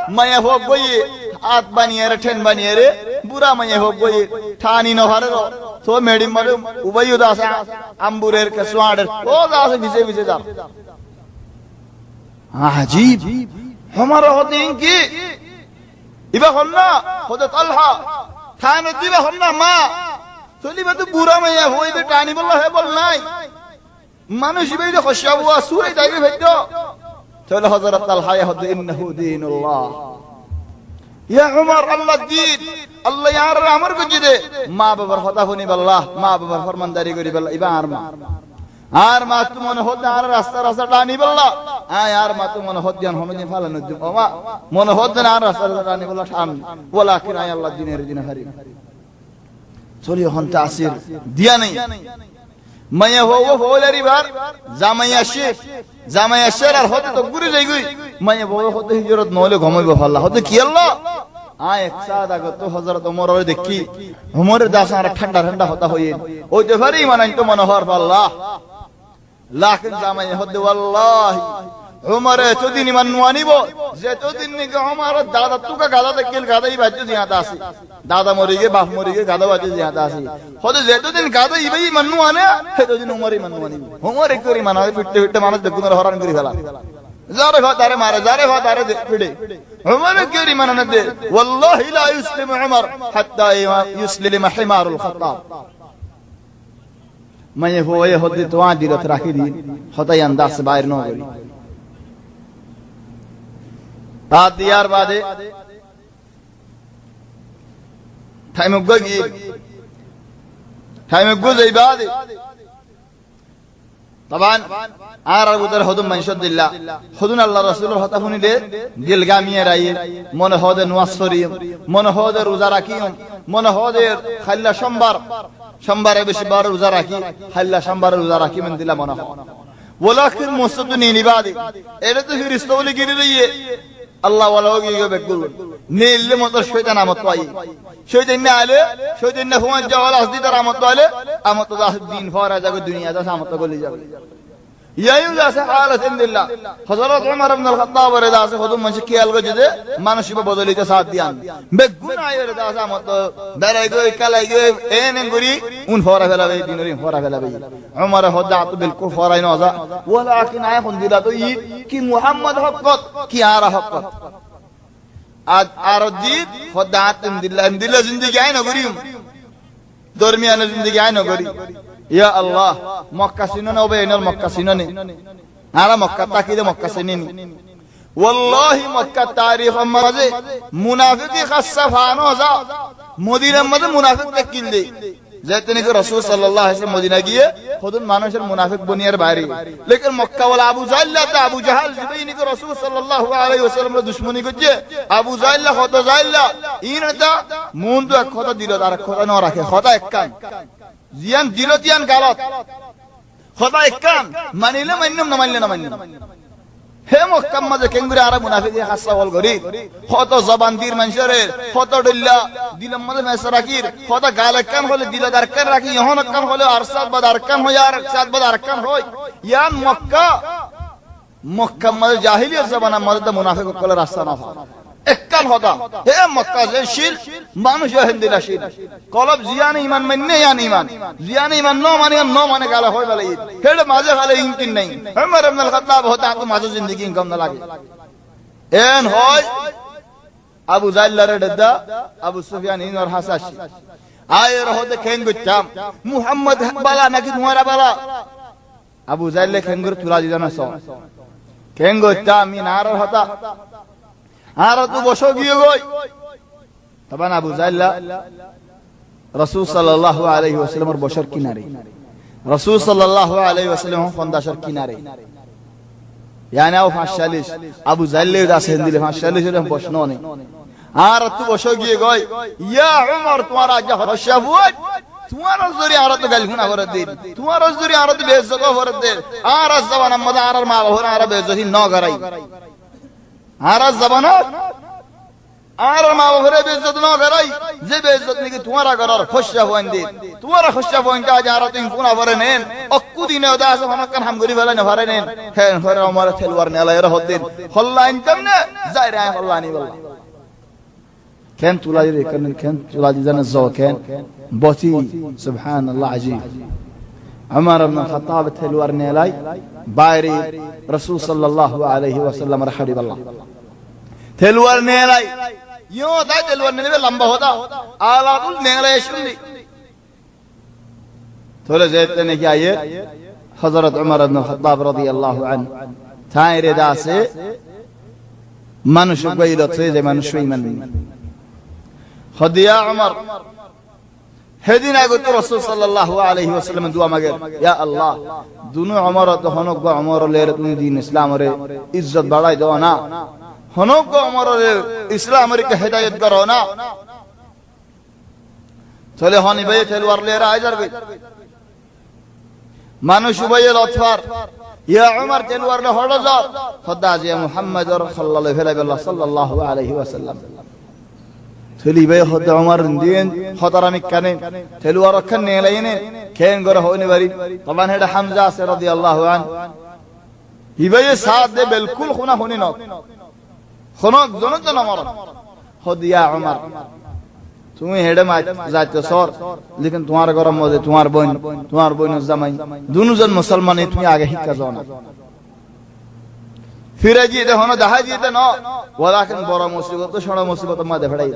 ما يبغى قوي آت بنيره تن بنيره برا ما يبغى قوي ثاني نهاره تو ميدي مارو وبيو داسا أمبورير كسوادر او داسا بيزه بيزه دار عجيب عمر هذين كي ইবা হন্না খোদা তালহা থানে দিবা হন্না মা চলিবা তো বুড়া মাইয়া হইবে টানি বললা হে বল নাই মানুষ ইবে যে খশাবু আসুরে যাইবে ভাইদ তাহলে হযরত তালহা ইয়া হদ ইন্নাহু দীনুল্লাহ ইয়া উমর আল্লাহ দ্বীন আল্লাহ ইয়ার আমর গজিদে মা বাবার কথা শুনি বল্লাহ মা বাবার ফরমানদারি করি বল্লাহ ইবা আর মা তুমন হদ আর রাস্তা রাস্তা টানি বল্লাহ আয় আর মা তুমন হদ জান হমদিন ফালানো দিম ও মা মন হদ না আর রাস্তা রাস্তা টানি বল্লাহ ঠান ওয়ালাকিন আয় আল্লাহ দিনের দিন হারি চলি হন তাসির দিয়া নাই মায়া হো হোলারি বার জামাইয়া শের আর হদ তো গুরি যাই গই মায়া বড় হদ হিজরত নলে ঘমাইব ফাল্লা হদ কি আল্লাহ আয় একসাথ আগত হযরত ওমর ওরে দেখি ওমরের দাস আর ঠান্ডা ঠান্ডা হতা হইন ওই যে ভারি মানাই তো মনোহর আল্লাহ লাকিন জামাইয়া হদ ওয়াল্লাহি ওমরে যতদিন ইমান মানিব যে ততদিন নি ওমর দাদা তুকা গাদা দেখিল গাদাই বাজু জিয়াদা আছে দাদা মরি গে বাপ মরি গে গাদা বাজু জিয়াদা আছে হদ যে ততদিন গাদা ইবাই মানু আনে ততদিন ওমরই মানু মানিব ওমরে করি মানাই ফিটতে ফিটতে মানুষ দেখুন হরান করি ফেলা জারে ফাতারে মারে জারে ফাতারে পিড়ে ওমর করি মানানে দে ওয়াল্লাহি লা ইসলিমু ওমর হাত্তা ইসলিম হিমারুল খাত্তাব মায়ে হোয়ে হদে তো আদিরত রাখি দি হতাই আন্দাজ বাইর ন করি তা দিয়ার বাদে টাইম গগি টাইম গজই বাদে তবান আর উদর হদুম মানশুদ্দিল্লাহ হদুন আল্লাহ রাসূলের হতা শুনিলে দিল গামিয়ে রাইয়ে মনে হদে নওয়াজশরীফ মনে হদে রোজা রাখিম মনে হদে খাল্লা সোমবারে বেশি বার রোজা রাখি খাল্লা সোমবারে রোজা রাখি মন দিলা মনে হয় ওয়ালাকিন মুসদ্দিন ইবাদি এটা তো ফিরিস্তাউলি গিরে রইয়ে আল্লাহ ওয়ালা গিয়ে বেকুল নীলে মত শয়তান আমত পাই শয়তান না আলে শয়তান না হুয়া জাওয়াল আসদি তার আমত পালে আমত দাস দিন ফরা যাবে দুনিয়া দাস আমত গলি যাবে ইয়ায়ু দাস হালাত ইনদিল্লাহ হযরত ওমর ইবনে আল খাত্তাব এর দাস খুদুম মানসি কিয়াল গজে মানসিব বদলিতে সাথ দিয়ান বেগুন আয়ের দাস আমত দারাই গই কালাই গই এনে গুরি উন ফরা ফেলাবে দিনরি ফরা ফেলাবে ওমর হদাত বিলকুল ফরাই নজা ওয়ালাকিন আয় খুনদিলা তো ই কি মুহাম্মদ হকত কি আর হকত আর জিদ হদাত ইনদিল্লাহ জিন্দেগি আয় না করিম দরমিয়ানে জিন্দেগি আয় না করি ইয়া আল্লাহ মক্কা সিনো না বেনাল মক্কা সিনো নে আরা মক্কা তাকিদে মক্কা সিনিনি ওয়াল্লাহি মক্কা তারিখ মাঝে মুনাফিকি খাসফানো যা মদিনার মধ্যে মুনাফিক দেখিল দে যেতেনি কে রাসূল সাল্লাল্লাহু আলাইহি ওয়াসাল্লাম মদিনা গিয়ে খুদুন মানুষের মুনাফিক বনিয়ার বাইরে লেকিন মক্কা ওয়ালা আবু জাহল তা আবু জাহল জিবাইনি কে রাসূল সাল্লাল্লাহু আলাইহি ওয়াসাল্লামের দুশমনি করছে আবু জাহল হত জাহল ইনতা মুন তো এক কথা দিল আর কথা না রাখে কথা এক কান জিয়ান দিল জিয়ান গালত খোদা এককাম মানিলে মান্নম না মানলে না মান্নম হে মক্কা মাঝে কেঙ্গুরে আর মুনাফিক খাসা বল করি কত জবান দির মানুষের কত ডল্লা দিলম মাঝে মেসা রাখির কত গাল এককাম হলে দিল দারকান রাখি ইহন এককাম হলে আরসাদ বাদ আরকান হয় আর সাদ বাদ আরকান হয় ইয়ান মক্কা মাঝে জাহিলিয়ত জবানা মাঝে মুনাফিক কল রাস্তা না হয় এককান হতা হে মক্কা যে শিল মানুষ হিন্দিলা শিল কলব জিয়ান ইমান মানে ইয়ান ইমান জিয়ান ইমান নো মানে গালা হয় বলে হেড়ে মাঝে গালে ইনকিন নাই ওমর ইবনে আল খাত্তাব হতা তো মাঝে জিন্দেগি ইনকাম না লাগে এন হয় আবু জাহল রে আবু সুফিয়ান ইনর হাসাশি আয় রহতে খেন গুতাম মুহাম্মদ বালা নাকি তোমারা বালা আবু জাহল খেনগুর তুলা দিনা সো খেন গুতাম মিনার হতা আর তো বসো গিয়ে গই তখন আবু জাহল রাসূল সাল্লাল্লাহু আলাইহি ওয়াসাল্লামের বসর কিনারে, রাসূল সাল্লাল্লাহু আলাইহি ওয়াসাল্লাম ফন্দাসর কিনারে, ইয়ানি ও 45 আবু জাহল দাসে দিলে 45 এর প্রশ্ন নেই। আর তুই বসে গিয়ে কই ইয়া উমর তোমার আজ হশাবুত তোমার জরি আর তো গাল গুনাহ করে দিন, তোমার জরি আর তো বেইজ্জত করে দিন, আর জবান আম্মা আর মা বাবা আর বেইজ্জতি ন করাই, আর জবান আর মা বাবা বেইজ্জত ন করাই, যে বেইজ্জত নাকি তোমার করার হশাবুন দিন, তোমার হশাবুন কা আর তুমি গুনাহ করে নেন অক্কু দিনে দাস হনকান হাম গরি ফেলে না পারে নেন, হ্যাঁ করে আমার তেলওয়ার নেলায়রা হদিন হল্লা ইনকাম না যাই রে হল্লা নি বল كان تولادي كان تولادي زنا الزو كان بوتي سبحان الله عجيب. عمر بن الخطاب تلورني لاي بايري رسول صلى الله عليه وسلم رحمه الله تلورني لاي يو داي تلورني لمبا होता आला तुल नेगले शुली थोड़े जेते ने क्या ये हजरत उमर बन الخطاب رضي الله عنه थायरे दासे मनुष्य गइलो थे जे मनुष्य ईमान खदिया उमर हेदिन आगो तो रसूल सल्लल्लाहु अलैहि वसल्लम दुआ मांगे या अल्लाह दुनु उमर तो हनक गो उमर ले रे तुनी दीन इस्लाम रे इज्जत बढ़ाई दो ना, हनक गो उमर रे इस्लाम रे के हिदायत करो ना, चले हनी भाई तलवार ले रा आजर गई मानुष भाई लथवार या उमर तलवार ले हड़ जा खुदा जे मुहम्मद सल्लल्लाहु अलैहि वसल्लम थली बे खुद उमर दिन खतरा मिकने तलवार रखने लेने केन गरे होने वाली तबन हेड हमजा से रदियल्लाहु अन हिबे साथ दे बिल्कुल खुना होने न खुना दोनों जन उमर खुद या उमर तुम्हें हेड मा जाते सर लेकिन तुम्हारे गरम मजे तुम्हार बहन जमाई दोनों जन मुसलमान है तुम्हें आगे हिक्का जाना फिर जी दे होना दहाई जी दे ना वलाकिन बड़ा मुसीबत तो छोटा मुसीबत मादे फड़ाई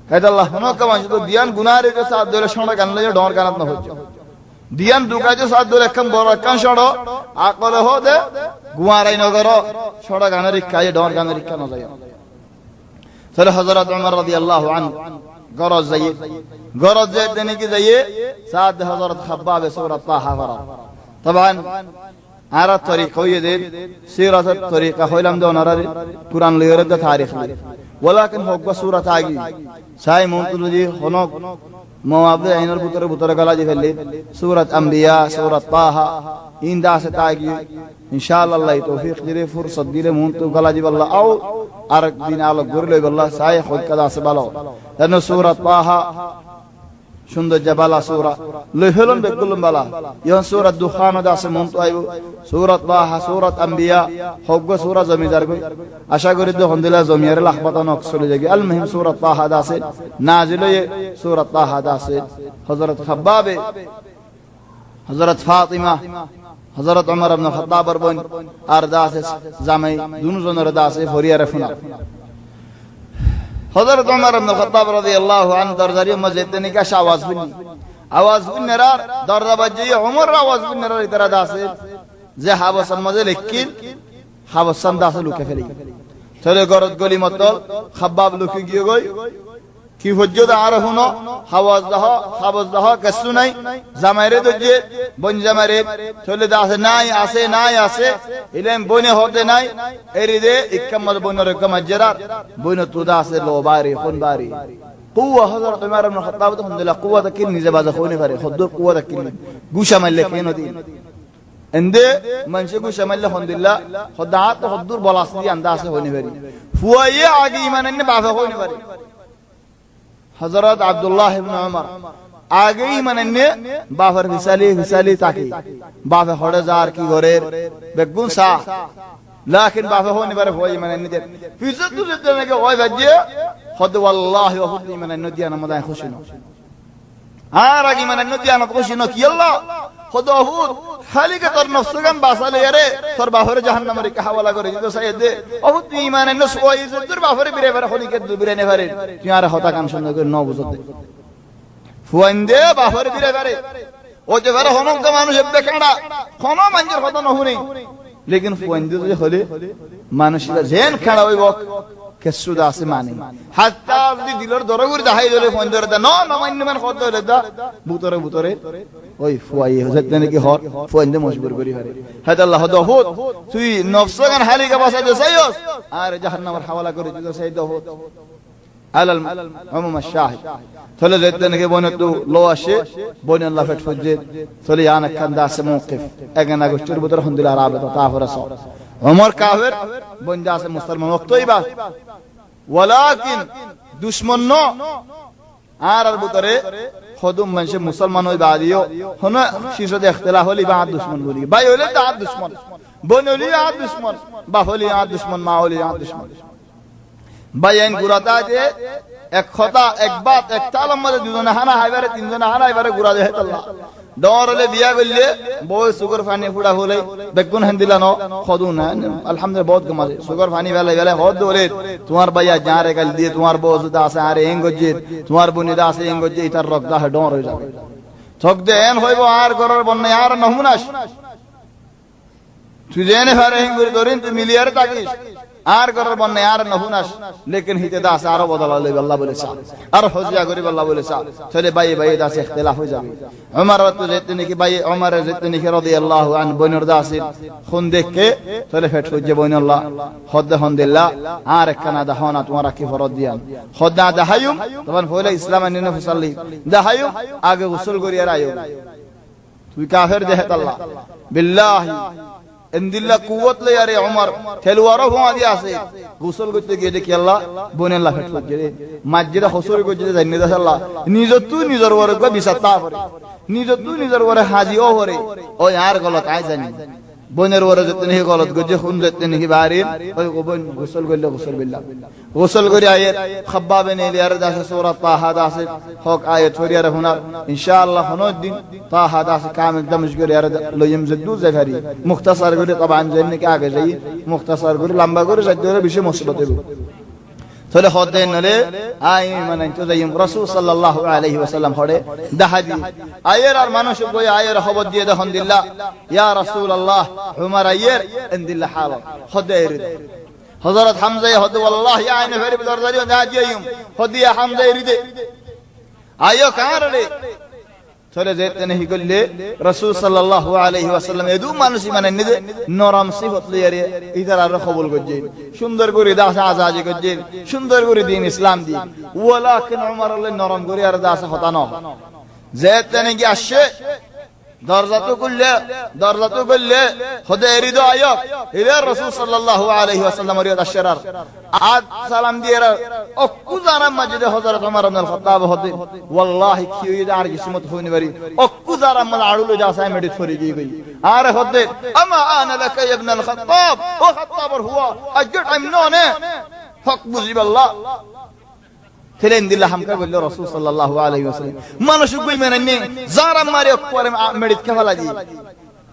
कहता अल्लाह होना कमांच तो दियान गुनारे के साथ दो छोटा करने ले डॉर करना ना हो दियान दुका के साथ दो कम बड़ा कम छोड़ो आकल हो दे गुआराई न करो छोटा करने रिक्का ये डॉर करने रिक्का ना जाए सर हजरत उमर रदियल्लाहु अन्हु गरज जाए देने की जाइए साथ हजरत खब्बाब सूरत ताहा फरा तबान आरा तरीक़ा ये दे सीरत तरीक़ा खोलम दो नरारी कुरान ले रद्द तारीख़ ले वलाकिन होगा सूरत आगी साई मुंतुजी होनोक मवाबे आइनर बुतरे गला जी फैले सूरत अंबिया सूरत ताहा इंदा से तागी इंशाअल्लाह अल्लाह तौफीक दिले फुर्सत दिले मुंतु गला जी वल्लाह आओ आरक दिन आलो गुरले वल्लाह साई खुद कदा से बालो तनो सूरत ताहा सुंदर जबाला सूरा लेहलन बेकुलम बाला यह सूरत दुखान दासे मुंतु आइबो सूरत ताहा सूरत अंबिया होगा सूरा जमीदार को आशा करी दो हंदिला जमीर लखबता नक्सले जागी अल मुहिम सूरत ताहा दासे नाजिल ये सूरत ताहा दासे हजरत खब्बाब हजरत फातिमा हजरत उमर इब्न खत्ताब बन अरदास जामई दोनों जन अरदास फरिया रफना हजरत उमर इब्न खत्ताब रदियल्लाहु अन्हु दरजारी मस्जिद ने का आवाज बिन नरार दरजा बजे उमर आवाज बिन नरार इधर दासे जे हावसन मजे लेकिन हावसन दासे लुके फेली चले गरत गली मतल खब्बाब लुके गिए गई कि हज्जत आर हुनो हावज दह कसु नहीं जमारे दजे बन जमारे चले दासे नाई आसे इलेम बने होते नाई एरिदे इकमल बनर कमजरा बन तु दासे लो बारी खुन बारी कुव्वा हजरत उमर इब्न खत्ताब तो अल्हम्दुलिल्लाह कुव्वा तकिन निजे बाजा खोने करे खुद कुव्वा तकिन गुशा मल्ले केनो दी इंदे मनसे गुशा मल्ले अल्हम्दुलिल्लाह खुदात तो खुदुर बलासदी अंदाज से होने वाली फुआ ये आगे ईमान ने बाफा होने वाली हजरत अब्दुल्लाह इब्न उमर आगे ही मनन्ने बाफर विसाली ताकि बाफे हड़जार की गोरेर बेगुन सा लेकिन बाफे होने पर होई मनन्ने दे फिजत ने के होय बजे खुद वल्लाहि व खुद मनन्ने दिया न मदाय खुशिनो हां रागी मनन्ने दिया न खुशिनो कि अल्लाह खुद हुद खाली के तर नफ्सगम बासाले यारे तर बाफर जहन्नम रे कहावला करे जो सयद दे बहुत ईमान न सोई इज्जत बाफर बिरे पर होनी के बिरे ने भरे तुयार होता कान सुन के न बुझते फुंदे बाफर बिरे भरे ओ जे भरे होनो तो मानुष बेकाड़ा कोनो मंजर होता न हुनी लेकिन फंदे जो हले मानसिक जेन खड़ा होई बक केसुदा से माने हात्ता যদি দিলর দরগুর দাহাই ধরে ফন্দরে দা ন মান্য মান কত হলে দা বুতরে ওই ফুয়াই হজত নাকি হর ফন্দে মজবুর করি হরে হাত আল্লাহ দহুত তুই নফসগান হালিকা বাসা দে সাইয়স আর জাহান্নামের হাওয়ালা করে দিতে সাই দহুত আলাল উমুম আশ-শাহিদ তলে যেতে নাকি বনে তো লো আসে বনে আল্লাহ ফট ফজে তলে আনা কান্দা সে মওকিফ এগানা গোষ্ঠীর ভিতর হন্দিলা আরাবে তো তাফরা সব ওমর কাফের বন্দা আছে মুসলমান ওয়াক্তই বা ওয়ালাকিন দুশমন ন আর ভিতরে খদুম মানুষ মুসলমান হই বাদিও হন শিশোতে ইখতিলাফ হলি বা দুশমন বলি ভাই হলে তা দুশমন বোন হলি আ দুশমন বা হলি আ দুশমন মা হলি আ দুশমন ভাই আইন গুরাতা যে এক কথা এক বাত এক তালাম মধ্যে দুজনে হানা হাইবারে তিনজনে হানা হাইবারে গুরা দেয় আল্লাহ দরলে বিয়া করলে বই সুগার পানি ফুড়া হলে বেগুন হান্দিলা ন খদু না আলহামদুলিল্লাহ বহুত কমালে সুগার পানি বেলা হদ দলে তোমার ভাইয়া জারে গাল দিয়ে তোমার বউ সুদা আছে আরে এঙ্গজে তোমার বনিদা আছে এঙ্গজে ইতার রক্তা হে ডর হয়ে যাবে ঠক দে এন হইব আর গরর বন্নে আর নহুনাস তুই জেনে হারে হেঙ্গুরি দরিন তুই মিলিয়ারে তাকিস আর গরর বন্নে আর নহুনাস লেকিন হিতে দাস আর বদলালে আল্লাহ বলেছে আর হজিয়া গরিব আল্লাহ বলেছে চলে ভাই দাস ইখতিলাফ হয়ে যাবে ওমর তো যেতে নাকি ভাই ওমর যেতে নাকি রাদিয়াল্লাহু আন বনির দাসের খুন দেখে চলে ফেট হয়ে বইন আল্লাহ হদ হামদুলিল্লাহ আর কানা দাহনা তোমার কি ফরদ দিয়ান খোদা দাহায়ুম তখন হইলে ইসলাম নিনে ফসলি দাহায়ুম আগে গোসল করিয়া আয়ো তুই কাফের দেহে আল্লাহ বিল্লাহি ইনদিল্লাহ কুওয়াত লে আরে ওমর তেলওয়ারও ফোয়া দিয়া আছে গোসল করতে গিয়ে দেখি আল্লাহ বনে আল্লাহ ফেট করে মসজিদে হসুর করতে জানি দাস আল্লাহ নিজর ওরে কো বিসাতা করে নিজর ওরে হাজিও করে ও আর গলত আই জানি বনের ওরে যেতে নেই গলত গজে খুন যেতে নেই বারিন ওই বোন গোসল করলে গোসল বিল্লাহ গোসল করে আয়াত খাব্বাবে নে লিয়ার দাস সূরা তাহা দাস হক আয়াত ছড়িয়া রাখুনার ইনশাআল্লাহ হনো দিন তাহা দাস কামিল দমজ করে আর লইম জদ্দু জাফারি মুখতাসার করে তবান জেনে কি আগে যাই মুখতাসার করে লম্বা করে জদ্দুর বিষয় মুসিবত হবে তাহলে হদে নলে আই মানে তো যাইম রাসূল সাল্লাল্লাহু আলাইহি ওয়াসাল্লাম হড়ে দাহাদি আয়ের আর মানুষ কই আয়ের খবর দিয়ে দেখুন দিল্লাহ ইয়া রাসূলুল্লাহ উমর আয়ের ইনদিল্লাহ হাল হদে হযরত হামজা হদ ওয়াল্লাহি আইনে ফেরি দরজারি দাজিয়ম হদিয়া হামজা রিদে আয়ো কাররে চলে যেতে নেই করলে রাসূল সাল্লাল্লাহু আলাইহি ওয়াসাল্লাম এদু মানুষ মানে নিজে নরম সিফত লিয়ারে ইদার আর কবুল করছে সুন্দর করে দাস আজাজি করছে সুন্দর করে দিন ইসলাম দি ওয়ালাকিন উমর আল্লাহ নরম করে আর দাস হতা ন যেতে নেই আসে দরজা তো করলে খোদা এরিদো আয়ো ইলা রাসূল সাল্লাল্লাহু আলাইহি ওয়াসাল্লাম রিয়াদ আশরার আদ সালাম দিয়ে অক্কু জারা মসজিদে হযরত ওমর ইবনে আল খাত্তাব হতে ওয়াল্লাহি কি আর কিসমত হইনি বারি অক্কু জারা মল আড়ুলো যা সাই মেডিট ফরি গই আর হতে আমা আনা লাকা ইবনে আল খাত্তাব ও খাত্তাবর হুয়া আজট আমননে হক বুজিবাল্লাহ খেলেন দিল্লাহ হামকা বলল রাসূল সাল্লাল্লাহু আলাইহি ওয়াসাল্লাম মানুষ কই মানে জারা মারে পরে মেডিট খাওয়া লাগি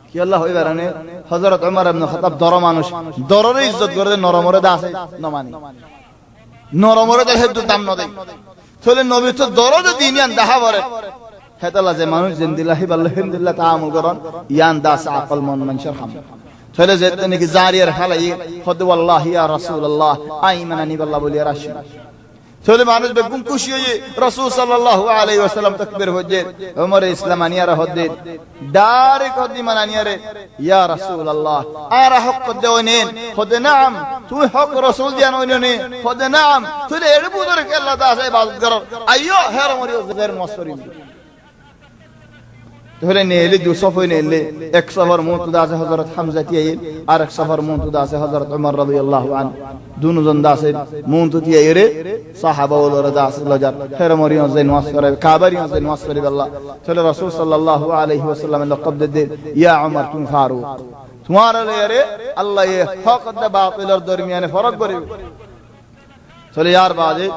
কি আল্লাহ হইবারানে হযরত ওমর ইবনে খাত্তাব দর মানুষ দররে ইজ্জত করে নরমরে দাসে নমানি নরমরে দে হেদু দাম নদে চলে নবী তো দররে দিনিয়ান দাহা বরে হেতালা যে মানুষ জিন্দিল্লাহি বাল্লাহিল্লাহ তাআমুল করন ইয়ান দাস আকল মন মানশর হাম চলে যেতে নাকি জারিয়ার হালাই খদ ওয়াল্লাহি ইয়া রাসূলুল্লাহ আইমানানি বিল্লাহ বলিয়া রাশি চলে মানুষ বেগুন খুশি হয়ে রাসূল সাল্লাল্লাহু আলাইহি ওয়াসাল্লাম তাকবীর হজ্জে ওমর ইসলামানিয়ারা হদ্দে ডাইরেক্ট হদ্দি মানানিয়ারে ইয়া রাসূলুল্লাহ আর হক দেওনেন হদে নাম তুই হক রাসূল দিয়ান ওনে হদে নাম তুই এর বুদরে কে আল্লাহ তাআলা ইবাদত কর আইয়ো হের মরি গয়র মুসরিম ধরে নেলে যুসুফ নেলে এক সফর মুতদা আছে হযরত হামজা তিয়াইল আর এক সফর মুতদা আছে হযরত ওমর রাদিয়াল্লাহু আনহু দুনজন দাসে মুনতুতি এরে সাহাবা ওলর দাস লজার হের মরিয়ন জাইন ওয়াসরে কাবারিয়ন জাইন ওয়াসরে আল্লাহ চলে রাসূল সাল্লাল্লাহু আলাইহি ওয়াসাল্লাম লকব দে ইয়া উমর তুম ফারুক তোমার এরে আল্লাহ এ হক দে বাতিলের দরমিয়ানে ফরক করে চলে यार বাদে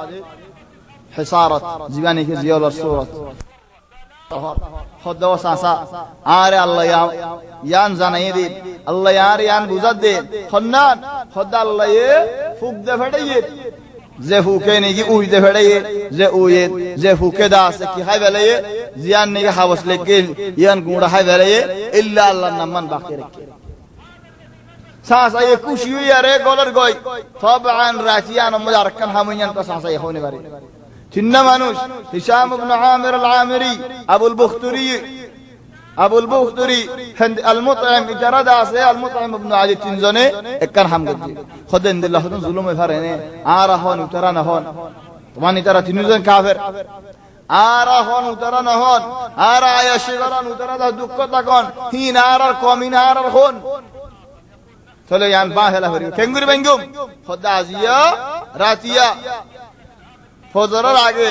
হিসারত জীবানী কি জিয়ালার সূরত খোদা সাসা আরে আল্লাহ ইয়ান জানাই দে আল্লাহ ইয়ান বুঝাত দে খন্নান খোদা আল্লাহ এ ফুক দে ফেড়াইয়ে যে ফুকে নেকি উই দে ফেড়াইয়ে যে উয়ে যে ফুকে দাস কি হাই বেলায়ে জিয়ান নেকি হাবস লেকে ইয়ান গুড়া হাই বেলায়ে ইল্লা আল্লাহ নামান বাকি রাখে সাসাই খুশি হইয়ারে গলার গই তবান রাজিয়ান মধ্যে আরকান হামুইয়ান তো সাসাই হনে পারে তিনটা মানুষ হিশাম ইবনে আমির আল-আমিরি আবুল বুখতুরি আল-মুতঈম ইজারাদা আছে আল-মুতঈম ইবনে আলী তিনজনে একখান হাম করছে খদেন দিল্লাহ হদন জুলুমে ফারেনে আর হন উতারা না হন তোমানি তারা তিনজন কাফের আর হন উতারা না হন আর আয়াশি করান উতারা দা দুঃখ তখন হিন আর কমিন আর হন চলে ইয়ান বাহেলা হরি কেঙ্গুরি বেঙ্গুম খোদা আজিয়া রাতিয়া ফজরের আগে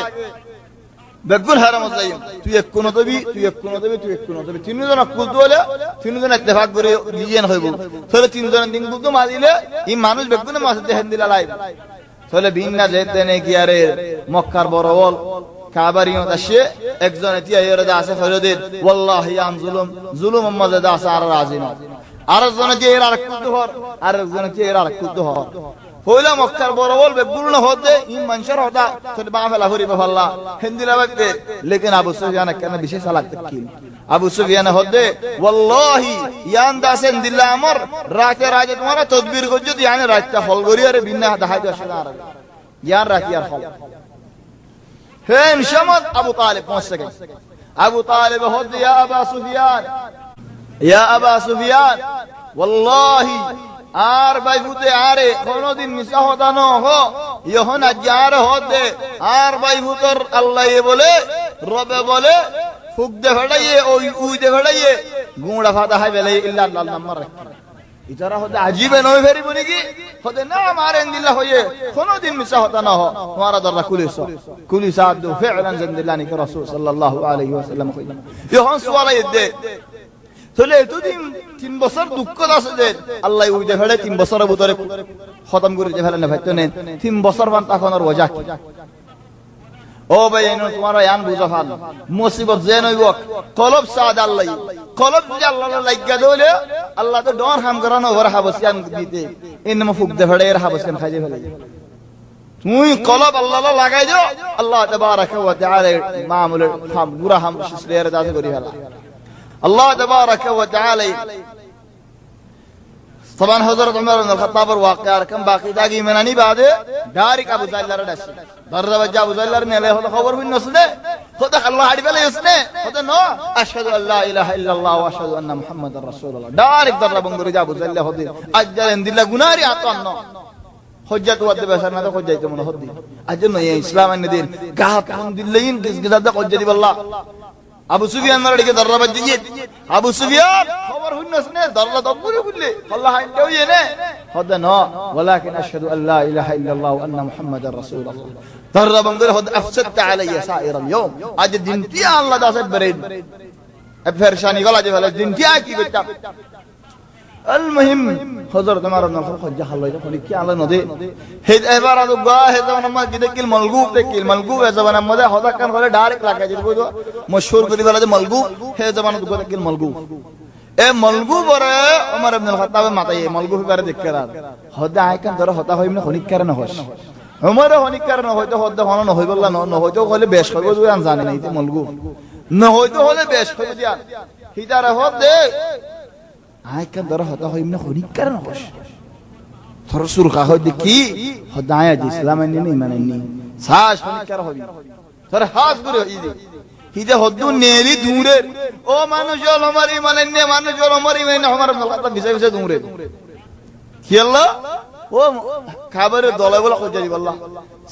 বেগুন হারাম যাইম তুই এক কোন দবি তিনজন কুলতো হলে তিনজন ইত্তেফাক করে গিয়েন হইব চলে তিনজন দিন কুলতো মারিলে এই মানুষ বেগুনে মাছ দেহেন দিলা লাইব চলে বিন্না যেতে নে কি আরে মক্কার বড় ওল কাবারিয়ত আসে একজন এতিয়া এরদা আছে ফরদিন ওয়াল্লাহি আন জুলুম মাজাদা আছে আর রাজি না আরেকজন যে এর আর কুলতো হর আরেকজন যে এর আর কুলতো হর হইলা মক্কার বড় বল বেগুন হতে ই মানুষের হতা চলে বা ফেলা হরি বাল্লাহ হিন্দিলা বাকতে লেকিন আবু সুফিয়ান কেন বিশেষ সালাত তাকিল আবু সুফিয়ান হতে ওয়াল্লাহি ইয়ান দাসেন দিল্লা আমর রাতে রাতে তোমারা তদবির করছো ইয়ানে রাতটা হল করি আরে বিনা দাহাই আসে না আর ইয়ান রাতি আর হল হেন শামত আবু তালিব পৌঁছে গেছে আবু তালিব হতে ইয়া আবা সুফিয়ান ওয়াল্লাহি আর বাইফুতে আরে কোনদিন মিছা হতা ন হো ইহন আজার হতে আর বাইফুতর আল্লাহ বলে রবে বলে ফুক দে ফড়াইয়ে ওই উই দে ফড়াইয়ে গুঁড়া ফাদা হাই বেলে ইল্লা আল্লাহ নাম্বার রাখি ইতারা হতে আজীবে নয় ফেরি বলি কি হতে না মারেন দিল্লা হয়ে কোনদিন মিছা হতা ন হো তোমারা দররা কুলিস আদু ফি'লান জানদিল্লানি কে রাসূল সাল্লাল্লাহু আলাইহি ওয়াসাল্লাম কইলেন ইহন সুয়ালাই দে চলে এতদিন 3 বছর দুঃখ আছে যে আল্লাহ ওই যে ফেলে 3 বছরের ভিতরে খতম করে যে ফেলে না ভাইতো নেন 3 বছর মান তখন আর ওজা কি ও ভাই এনো তোমার ইয়ান বুঝা ফাল মুসিবত যে নইব কলব সাদ আল্লাহ কলব যে আল্লাহ লাগা দলে আল্লাহ তো ডর হাম করানো ওর হাবসিয়ান দিতে ইনম ফুক দে ফেলে এর হাবসিয়ান খাইজে ফেলে তুই কলব আল্লাহ লাগাই দিও আল্লাহ তাবারাক ওয়া তাআলা মামুল হাম গুরা হাম শিসলের দাস করি ফেলা الله تبارك وتعالى طبعا حضرت عمر بن الخطاب الواقع كم باقي داقي مناني بعد دارك ابو زلر داش ضرب ابو زلر نے له خبر من نسله خدا الله حدي بلا يسنه خدا نو اشهد ان لا اله الا الله واشهد ان محمد رسول الله دارك ضرب بن ابو زلر خدي اجل دل غناري اتن حجت ود بشرنا تو حجت من خدي اجل يا اسلام الدين قاط الحمد لله كس قد حجت بالله আবু সুফিয়ান মারদিকে দররা বাজিয়ে আবু সুফিয়ান খবর হইনস নে দররা দবুরে বললে আল্লাহ হাইন্ডও ইনে হদা ন ওয়ালাকিন আশহাদু আল্লা ইলাহা ইল্লাল্লাহ ওয়া আন্না মুহাম্মাদার রাসূলুল্লাহ দররা বঙ্গরে হদ আফসাদতা আলাইয়া সাইর আল-ইয়াউম আজ দিনটি আল্লাহ দাসে বরেন ফেরশানি গলা যে ফেলে দিনটি কি বেটা المهم حضرت عمر بن الخطاب خرج الله يقول কি আল্লাহ নদে হে এবার আদু গা হে জামান মা গিদেকিল মালগুব হে জামান মদে হদা কান করে ডাইরেক্ট লাগা যে বুঝো মশহুর করি বলা যে মালগুব হে জামান দু গিদেকিল মালগুব এ মালগুব রে ওমর ইবনে খাত্তাব মাতায়ে মালগুব করে দেখরা হদা আইকান ধরে হতা হইমনে খনিক কারণ হস ওমর খনিক কারণ হয়তো হদা হন ন হইবল্লা ন হয়তো হলে বেশ হইব দুই আন জানে নাই তে মালগুব ন হয়তো হলে বেশ হইব দিয়া হিদারে হদে আইকান ধরে হতা হইমনে খনিক কারণ হস রসুল কাহ দেখি হদায়া ইসলাম নি মানেনি সাস খনিক কারণ হবি তোর হাস করে ইদে হিদে হদ্দু নেলি দূরে ও মানুষ ওমরি মানেনি মানুষ ওমরি মানে আমার আল্লাহ বিসাই বিসাই দূরে কি আল্লাহ ও খাবারে দলে বলা কই যাই আল্লাহ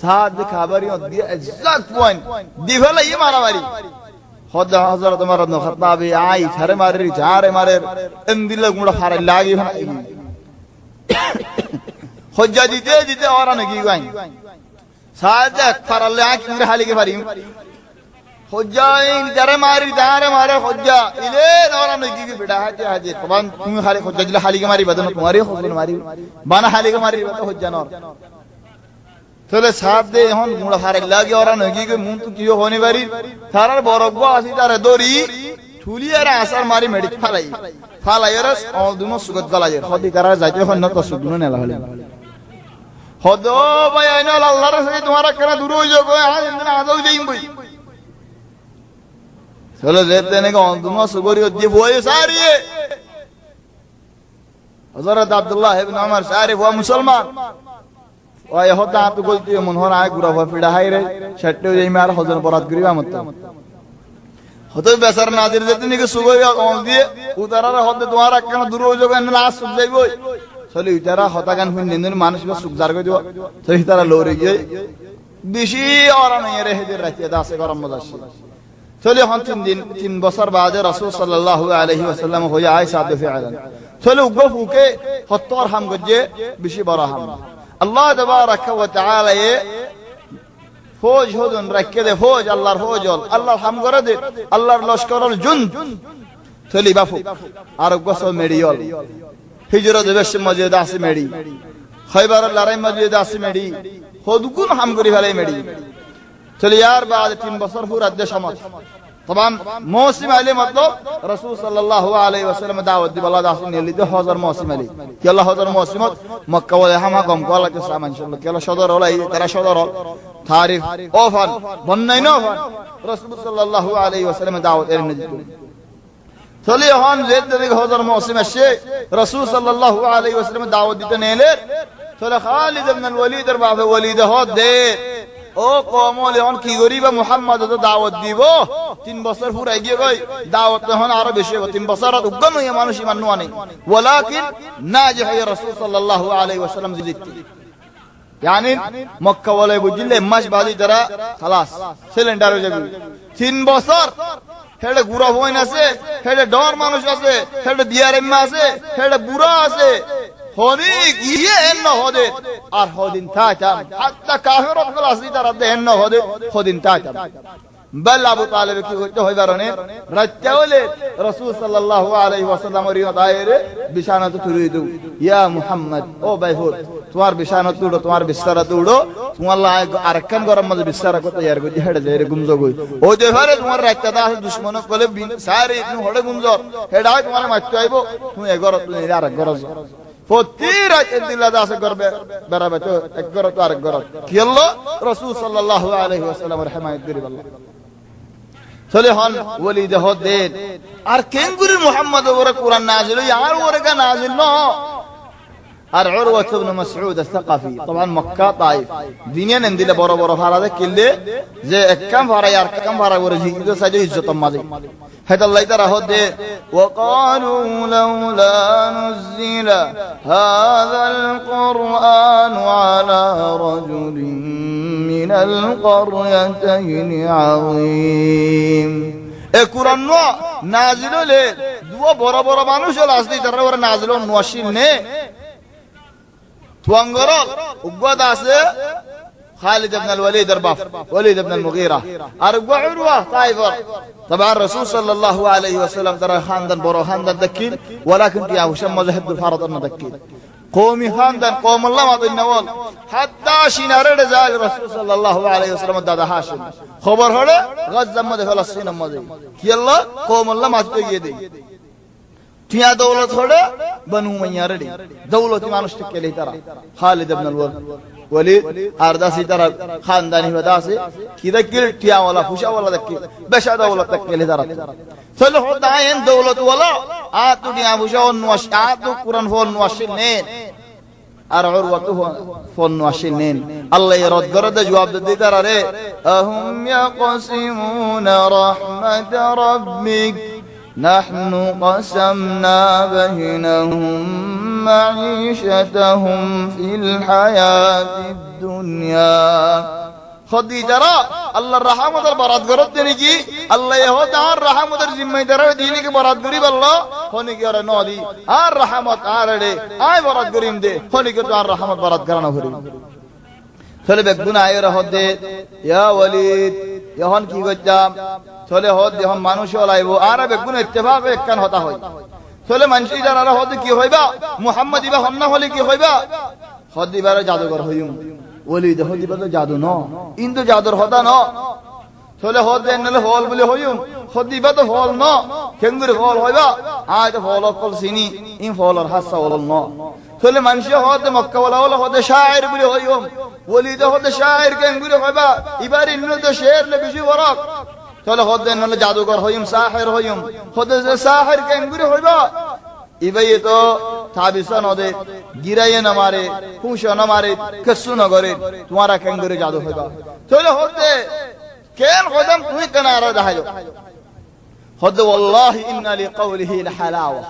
সাদ খাবারি দিয়ে এক্সাক্ট পয়েন্ট দিবেলা ই মারামারি হদ হযরত ওমর ইবনে খাত্তাব আই ছারে মারে এন্দিলা গুড়া ফারে লাগি ভাই হজ্জা দিতে ওরা নাকি গাই সাজা ফারালে আঁকি মেরে হালিকে পারি হজ্জা ইন যারে মারে হজ্জা ইলে ওরা নাকি কি বেটা হাজে তখন তুমি খালি হজ্জা দিলে হালিকে মারি বাদন তোমারই হজ্জা মারি বানা হালিকে মারি বাদ হজ্জা নর চলে সাপ দে এখন গুড়া ফারে লাগি ওরা নাকি কি মুন তো কি হনি পারি তারার বরগো আসি তারে দড়ি ঠুলিয়ারা আসার মারি মেডি ফালাইরাস দুনো সুগত গলায়ের হদি কারা যাইতে এখন না তো সুগুনো নেলা হলে হদো ভাই আইনা আল্লাহর সাথে তোমারা কেন দূর হই যাও আজ ইন্দন আজও যাইম বই চলো যেতে নে দুনো সুগরি দিয়ে বই সারিয়ে হযরত আব্দুল্লাহ ইবনে উমর সারিফ ওয়া মুসলমান ওই হতা আপ গলতি মন হর আয় গুরা হওয়া পিড়া হাইরে সেটে এই মার হজর বরাত করিবা মত হতো বেসার নাদির যেদিন কি সুগই অন দিয়ে উতারার হতে তোমার একখানা দূর হয়ে যাবে না সুখ যাইবই চলে উতারা হতা গান হুন নিন্দন মানুষ সুখ জার কই দিব সেই তারা লরে গিয়ে বেশি আরাম এরে হেদের রাতে দাসে গরম মজাসি চলে হন 3 বছর বাদে রাসূল সাল্লাল্লাহু আলাইহি ওয়াসাল্লাম হয়ে আয় সাদে ফিআলান চলে উগো ফুকে হত্তর হাম গজে বেশি বড় হাম আল্লাহ তাবারাকা ওয়া তাআলা ফৌজ হদুন রাখকে দে ফৌজ আল্লাহর ফৌজ আল্লাহর হাম করে দে আল্লাহর লশকরল জুন চলি বাফু আর গস মেডিয়ল হিজরত বেশ মসজিদ আছে মেডি খয়বার লড়াই মসজিদ আছে মেডি হদুকুন হাম করি ফেলাই মেডি চলি यार बाद 3 বছর পুরা দেশ সমত तमाम मौसम आले मतलब रसूल सल्लल्लाहु अलैहि वसल्लम दावत दी बल्ला दास ने ली 1000 मौसम आले कि अल्लाह 1000 मौसम मक्का व हमा कम को अल्लाह के सामान इंशाल्लाह कि अल्लाह सदर होला तेरा सदर तारीफ ओफन बननाय न ओफन रसूल सल्लल्लाहु अलैहि वसल्लम दावत एর নজির চলি হন যেত দিকে 1000 মৌসুম আসে রাসূল সাল্লাল্লাহু আলাইহি ওয়াসাল্লাম দাওয়াত দিতে নেলে চলে খালিদ ইবনে ওয়ালিদ এর বাবা ওয়ালিদ হদ দে ও কওমলে হন কি গরিবা মুহাম্মদ তো দাওয়াত দিব 3 বছর পুরাই গিয়ে কই দাওয়াত হন আরো বেশি হবে 3 বছর উগ্গম হই মানুষ ইমান নয় ওয়ালাকিন নাজিহ রাসূল সাল্লাল্লাহু আলাইহি ওয়াসাল্লাম জিততি यानी মক্কা ওয়ালে বুঝলে মাস বাদি তারা খালাস সিলিন্ডার হয়ে যাবে 3 বছর হেডে গুড়া হইন আছে হেডে ডর মানুষ আছে হেডে বিয়ারেম্মা আছে হেডে বুড়া আছে হনিক ইয়ে এন্ন হদে আর হদিন তাতাম হাত্তা কাফিরত খলাসি তারা দেন হদে হদিন তাতাম বল আবু তালিব কি হইতে হইবারনে রাত্তাওলে রাসূল সাল্লাল্লাহু আলাইহি ওয়াসাল্লাম রিয়া দায়রে বিছানাতে তুলে দাও ইয়া মুহাম্মদ ও বাইহুদ তোমার বিছানা তুড়ো তোমার বিছানা তুড়ো তোমার লাই আরকান গরম মধ্যে বিছানা কত ইয়ার গদি হেডে যাইরে গুমজো গই ও দেহারে তোমার রাত্তা আছে দুশমন কলে সারে ইতনু হড়ে গুমজো হেডা তোমার মারতে আইবো তুমি এগর তুমি আর গরজ প্রতি রাতে দিলা দাসে করবে বরাবর তো এক গর তো আর গর কি আল্লাহ রাসূল সাল্লাল্লাহু আলাইহি ওয়াসাল্লাম রহমাত করি আল্লাহ চলে হন ওয়ালিদ হদেন আর কেঙ্গুরি মুহাম্মদ ওরে কুরআন নাযিল আর ওরে কা নাযিল ন আর উরওয়া ইবনে মাসউদ আস-সাকাফি طبعا মক্কা তাইফ দুনিয়া নন্দিলে বড় বড় ফারাদে কিল্লে যে এককাম ফারাই আর কাম ফারাই ওরে জিকির সাজে ইজ্জত মাঝে হেদ আল্লাহ তাআলা হদে ওয়া ক্বালু লাউলা নুজিলা হাযাল কুরআন আলা রাজুলিন মিনাল ক্বরয়াতাইন আযীম এ কুরআন নাযিল হলে দুও বড় বড় মানুষ হল আসলে তারা ওরে নাযিল নওয়াশিল নে توانغر وقعد عسى خالد بن الوليد الباف وليد بن المغيرة أرقوا عروة طائفر طبعا الرسول صلى الله عليه وسلم ترى خاندن برو خاندن دكين ولكن يا هشام مذهب الفرض أن دكين قومي خاندن قوم الله ما ضينا وال حتى شنار رجال الرسول صلى الله عليه وسلم دادا هاشم خبر هذا غزة مذهب فلسطين مذهب يلا قوم الله ما تيجي টিয়া দৌলত হড়ে বনু উমাইয়া রেডি দৌলতি মানুষ থেকে লেই তারা খালিদ ইবনে ওয়ালিদ আর দাসি তারা খানদানি দাসি কি দেখল টিয়া ওয়ালা ফুশা ওয়ালা দেখি বেশা দৌলত থেকে লেই তারা চলো হদায়েন দৌলত ওয়ালা আতু টিয়া ফুশা ও নওয়াশ আতু কুরআন ফল নওয়াশিল নে আর উরওয়াতু ফল নওয়াশিল নে আল্লাহ রদ করে দে জবাব দিতে তারা রে আহুম ইয়াকসিমুনা রাহমাত রাব্বিক نحن قسمنا بينهم معيشتهم في الحياة الدنيا خديجة الله الرحمة البراد قرد دينيكي الله يهود الرحمة الجمعي درى دينيكي براد قريب الله خونيكي يرى نودي الرحمة آرده آي براد قريم دي خونيكي تو الرحمة براد قرنا قريم চলে বেগুন আয়রা হদে ইয়া ওয়ালিদ যখন কি গজ্জাম চলে হদ যখন মানুষ হলাইবো আর বেগুন ইত্তেফাক একখান হতা হয় চলে মানুষ যারা হদ কি হইবা মুহাম্মদ ইবা হন্না হলে কি হইবা হদ ইবার জাদুঘর হইম ওয়ালিদ হদ ইবা তো জাদু ন ইন্দু জাদুর হতা ন চলে হদ এনলে হল বলে হইম হদ ইবা তো হল ন কেঙ্গুরি হল হইবা আয় তো হল কল সিনি ইন হলর হাসা হল ন চলে মানুষ হদ মক্কা ওয়ালা হদ শায়ের বলে হইম ওলিদ হদ শায়ের কেঙ্গুরি হইবা ইবার ইন্ন তো শের লে বেশি বরক চলে হদ এনলে জাদুঘর হইম সাহির হইম হদ সাহির কেঙ্গুরি হইবা ইবাই তো তাবিসা নদে গিরাইয়ে না মারে হুঁশো না মারে কিছু না করে তোমারা কেন করে জাদু হইবা চলে হতে কেন কদম তুমি কেন আর দেখাইলো হতে ওয়াল্লাহি ইন্না লিকাউলিহি লাহালাওয়া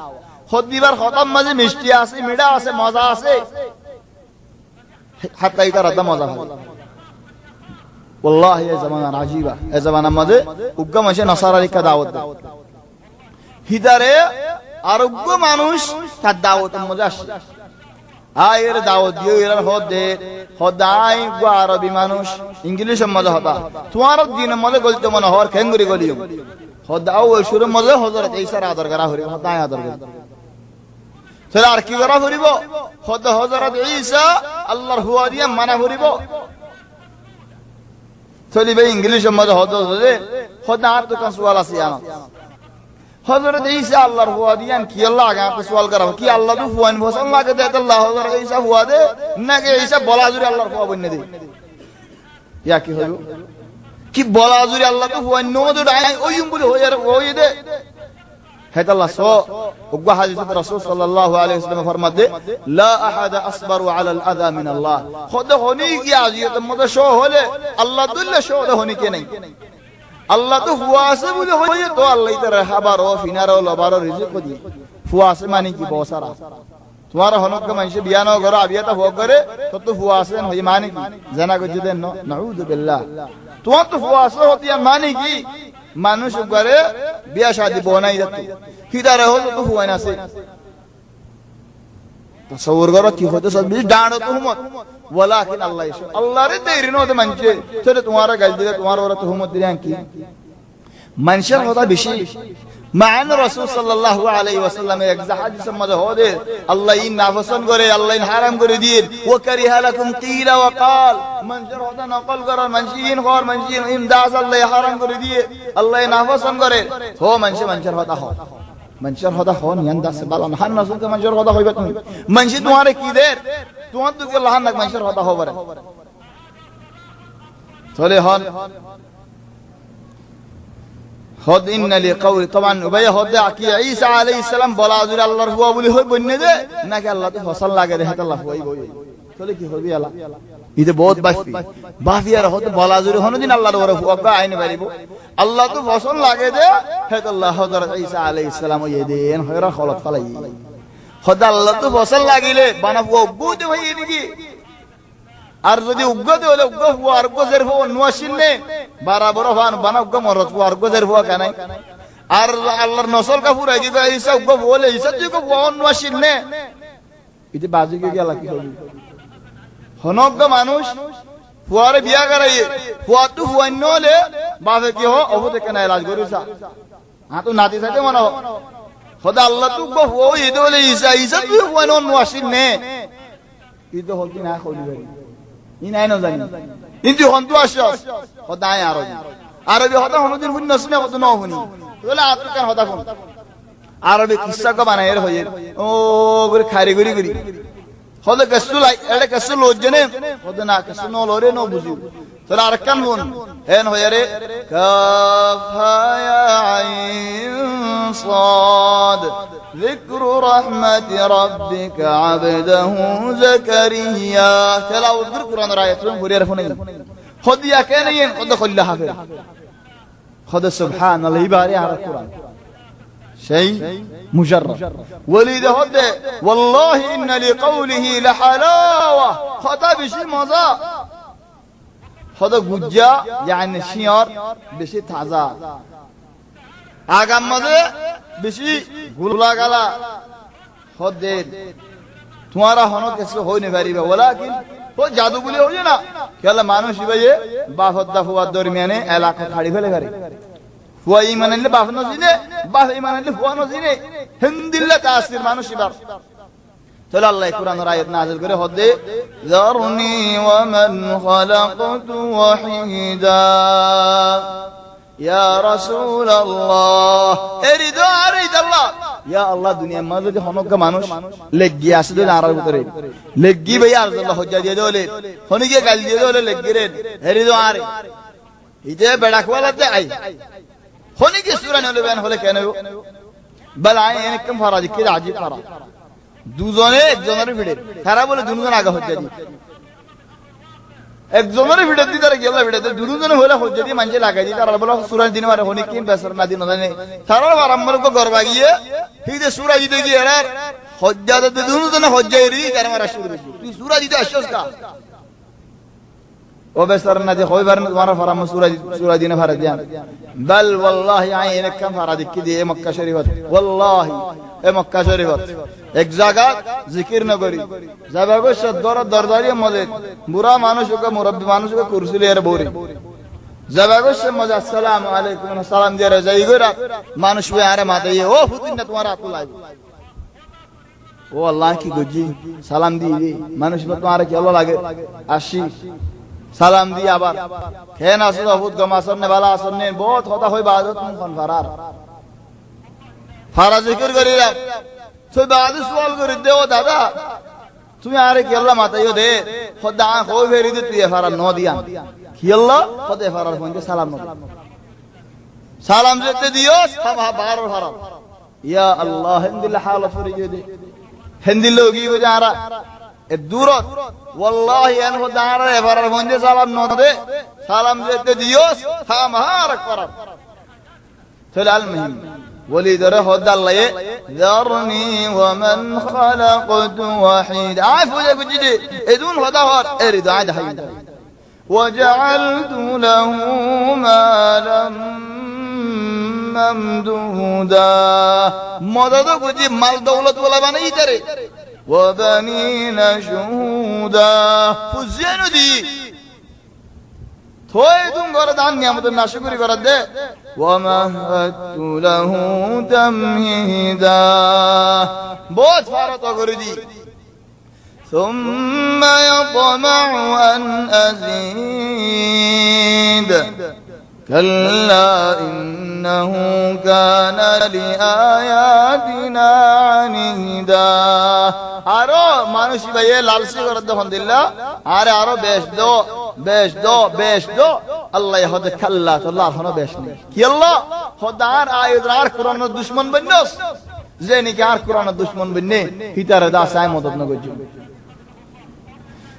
হদিবার খতম মাঝে মিষ্টি আছে মিঠা আছে মজা আছে হাত্তা এটা রাদা মজা হয় والله يا زمان عجيبة يا زمان ماذا উগ্গা মাসে নসারারিকা দাওয়াত দেয় হিদারে আর উগ্গা মানুষ তার দাওয়াতের মধ্যে আসে আয়ের দাওয়াত দিয়ে এর হদাই গো আরবি মানুষ ইংলিশের মধ্যে হতা তোমার দিনের মধ্যে গলতে মনে হওয়ার খেঙ্গুরি গলিও হদাও ওই শুরুর মধ্যে হযরত ঈসার আদর করা হরি হদাই আদর করে তাহলে আর কি করা হরিব হযরত ঈসা আল্লাহর হুয়া দিয়ে মানা হরিব চলি ভাই ইংলিশের মধ্যে হদা আর তো কোন সওয়াল আছে জানো হযরত ঈসা আল্লাহর হুয়া দিয়ান কি আল্লাহ আগে আপনি সওয়াল করা কি আল্লাহ তো হুয়ান বসন লাগে দে আল্লাহ হযরত ঈসা হুয়া দে নাকি ঈসা বলা জুরি আল্লাহর হুয়া বন্নে দে ইয়া কি হইব কি বলা জুরি আল্লাহ তো হুয়ান নো তো ডাই ওইম বলে হই দে হেদাল্লাহ সো উগ্গা হাদিসে রাসূল সাল্লাল্লাহু আলাইহি ওয়াসাল্লাম ফরমাতে লা আহাদা আসবারু আলাল আযা মিন আল্লাহ খোদা হনি কি আজিয়ত মধ্যে শো হলে আল্লাহ দুল্লা শো হনি কে নাই আল্লাহ তো হুয়া আছে বলে হই তো আল্লাহ তার হাবারো ফিনারো লবারো রিজিক দি হুয়া আছে মানে কি বসারা তোমার হনক মানুষ বিয়া না করো আবিয়াটা হোক করে তো হুয়া আছে হই মানে কি জানা গো যদি নাউযু বিল্লাহ তোমার তো হুয়া আছে হতি মানে কি মানুষ করে বিয়া শাদি বনাই যাত হিদারে হল তো হুয়াই আছে তাসাউর করো কি হতে সব ডাঁড়ো তো হুমত ওয়ালাকিন আল্লাহ ইসু আল্লাহর দেরি নতে মানছে চলে তোমারা গাল দিলে তোমার ওরা তো হুমত দিলেন কি মানুষের কথা বেশি মান রাসূল সাল্লাল্লাহু আলাইহি ওয়াসাল্লামের এক হাদিসের মধ্যে হদে আল্লাহ ইন নাফসন করে আল্লাহ ইন হারাম করে দিয়ে ওয়া কারিহা লাকুম কিলা ওয়া কাল মানুষের কথা নকল করার মানুষিন ঘর মানুষিন ইমদাজ আল্লাহ হারাম করে দিয়ে আল্লাহ নাফসন করে ও মানুষের কথা হয় মানুষের কথা হন ইয়ান্দাস বালান হান রাসূল কে মানুষের কথা হইবে তুমি মানুষ তোমারে কি দের তোমার তো আল্লাহ না মানুষের কথা হবে চলে হন হদ ইন্না লিকাউলি তবান উবাই হদ কি ঈসা আলাইহিস সালাম বলা জুরি আল্লাহর হুয়া বলি হই বন্নে দে নাকি আল্লাহ তো ফসল লাগে রে আল্লাহ হই চলে কি হবি আল্লাহ ইতে বহুত বাফি আর হদ বলা জুরি হনদিন আল্লাহর ওরে হুয়া আইনে পারিব আল্লাহ তো ফসল লাগে দে হে আল্লাহ হযরত ঈসা আলাইহিস সালাম ওই দেন হয়রা খলত ফালাই হদ আল্লাহ তো ফসল লাগিলে বানাবো বুতে হই নাকি আর যদি উগ্গতে হলে উগ্গ হুয়া আর গজের হুয়া নোয়াশিন নে বরাবর হান বানা উগ্গ মরত হুয়া আর গজের হুয়া কানাই আর আল্লাহর নসল কা পুরা গিবা ঈসা উগ্গ বলে ঈসা তুই কো হুয়া নোয়াশিন নে ইতে বাজি কে গেলা কি হবি হনগ্গ মানুষ হুয়ারে বিয়া করাই হুয়া তো হুয়া নলে বাবে কি হো অবতে কেন ইলাজ করিসা হ্যাঁ তো নাতি সাথে মনে খোদা আল্লাহ তো উগ্গ হুয়া ইদে বলে ঈসা তুই হুয়া নোয়াশিন নে ইদে হল কি না কইলি ইনাই না জানি কিন্তু হন্তু আসস হদাই আরবি হদা হনুদিন হুন নসনে কত ন হুনি বলে আফ্রিকান হদা কোন আরবি কিসসা কো বানায়ের হয়ে ও গরে খারি গরি গরি হদা কসুল এড়ে কসুল ওজনে হদা না কসুল ন লরে ন বুঝি তোরা আরকান হুন হেন হয়ে রে কাফ হা আইন সাদ ذكر رحمة ربك عبده زكريا تلاوت القرآن رايتون برير فني خد يا كانين خد كلها حافظ خد سبحان الله يبارك على القرآن شيء مجرد وليد خد والله إن لقوله لحلاوة خد بشي مزا خد جوجا يعني شيار بشي تازا আগাম মাঝে বেশি গুলা গালা হদে তোমারা হন কিছু হই না পারিবে ওলাকিন ও জাদু বলে হই না কেলা মানুষ ইবায়ে বাপ হদ্দা ফুয়ার দরমিয়ানে এলাকা ছাড়ি ফেলে পারে ফুয়া ঈমান আনলে বাপ নজিনে বাপ ঈমান আনলে ফুয়া নজিনে হিন্দিল্লা তাসির মানুষ ইবার তাহলে আল্লাহ কুরআনের আয়াত নাযিল করে হদে যারনি ওয়া মান খালাকতু ওয়াহিদা ইয়া রাসূলুল্লাহ এরিদো আরিদাল্লাহ ইয়া আল্লাহ দুনিয়ার মাঝে যে হনক মানুষ লেগি আছে যে আরার ভিতরে লেগি ভাই আর আল্লাহ হজ্জা দিয়ে দলে হনিকে গাল দিয়ে দলে লেগিরেন এরিদো আরে ইতে বেড়া খোলাতে আই হনিকে সূরা নলে বেন হলে কেন বল আই একদম ফরাজ কি আজিব ফরা দুজনে একজনের ভিড়ে তারা বলে দুজন আগে হজ্জা দি একজনের ভিড়ে দি তারা গেল ভিড়ে দুজনে হলে হজ্জা দি মানছে লাগাই দি তারা বলে সূরা দিন মারে হনি কিন বেসর না দিন জানে তারা আরাম্মর কো গরবা গিয়ে হিদে সূরা দিতে গিয়ে এরা হজ্জা দে দুজনে হজ্জা এরি তারা মারা শুরু করে তুই সূরা দিতে আসছস কা ও বেসর না দে হইবার না তোমার ফারাম সূরা দিনে ফারা দিয়ান বল ওয়াল্লাহি আইন কাম ফারা দিকি দি মক্কা শরীফত ওয়াল্লাহি এ মক্কা শরীফত এক জায়গা জিকির না করি যাবা গো সদর দরদারি মজে বুড়া মানুষকে মুরব্বি মানুষকে কুরসি লিয়ে বরি যাবা গো সে মজা আসসালামু আলাইকুম সালাম দিয়ে যাই গো মানুষ বে আরে মাতে ও ফুতিন না তোমার হাত লাই ও আল্লাহ কি গজি সালাম দি মানুষ বে তোমার কি ভালো লাগে আসি সালাম দি আবার খেন আসো বহুত গমাসন নে বালা আসন নে বহুত কথা হই বাদত কোন ফারার ফারা জিকির করি রা সো দাদু সওয়াল করে দেও দাদা তুমি আরে কি আল্লাহ মাতাইও দে খোদা হই ভেরি দে তুই ফারা ন দিয়া কি আল্লাহ খোদা ফারার ফোন দে সালাম ন সালাম যেতে দিও সাবা বারো ফারা ইয়া আল্লাহ হিন্দিল হাল ফরিজে দে হিন্দিল লোগি গো যারা এ দূরত ওয়াল্লাহি আন খোদা আরে ফারার ফোন দে সালাম ন দে সালাম যেতে দিও সামার করা চলে আল মুহিম ولد رهد الله ذرني ومن خلقت وحيد عارفوا يا جدي ادون هدهر اريد عاد حي وجعلت له مالا ممدودا مدد بجي مال دولت ولا بني تري وبنين شهودا فزينو دي থই তুম করে দান নিয়ামত নাশকরি করে দে ওয়ামাহাতু লাহু তামহিদা বহুত ফারত করে দি ثم يطمع أن أزيد كلا إنه كان لآياتنا عنيدا আরো মানুষ ভাইয়ে লালসি করে দেখুন দিল্লা আরে আরো বেশ দো আল্লাহ হদে খাল্লা তো আল্লাহ হনো বেশ নেই কি আল্লাহ হদার আয়দার কোরআনের দুশমন বন্নস যে নাকি আর কোরআনের দুশমন বন্নে হিতারে দাস আয় মদত না গজু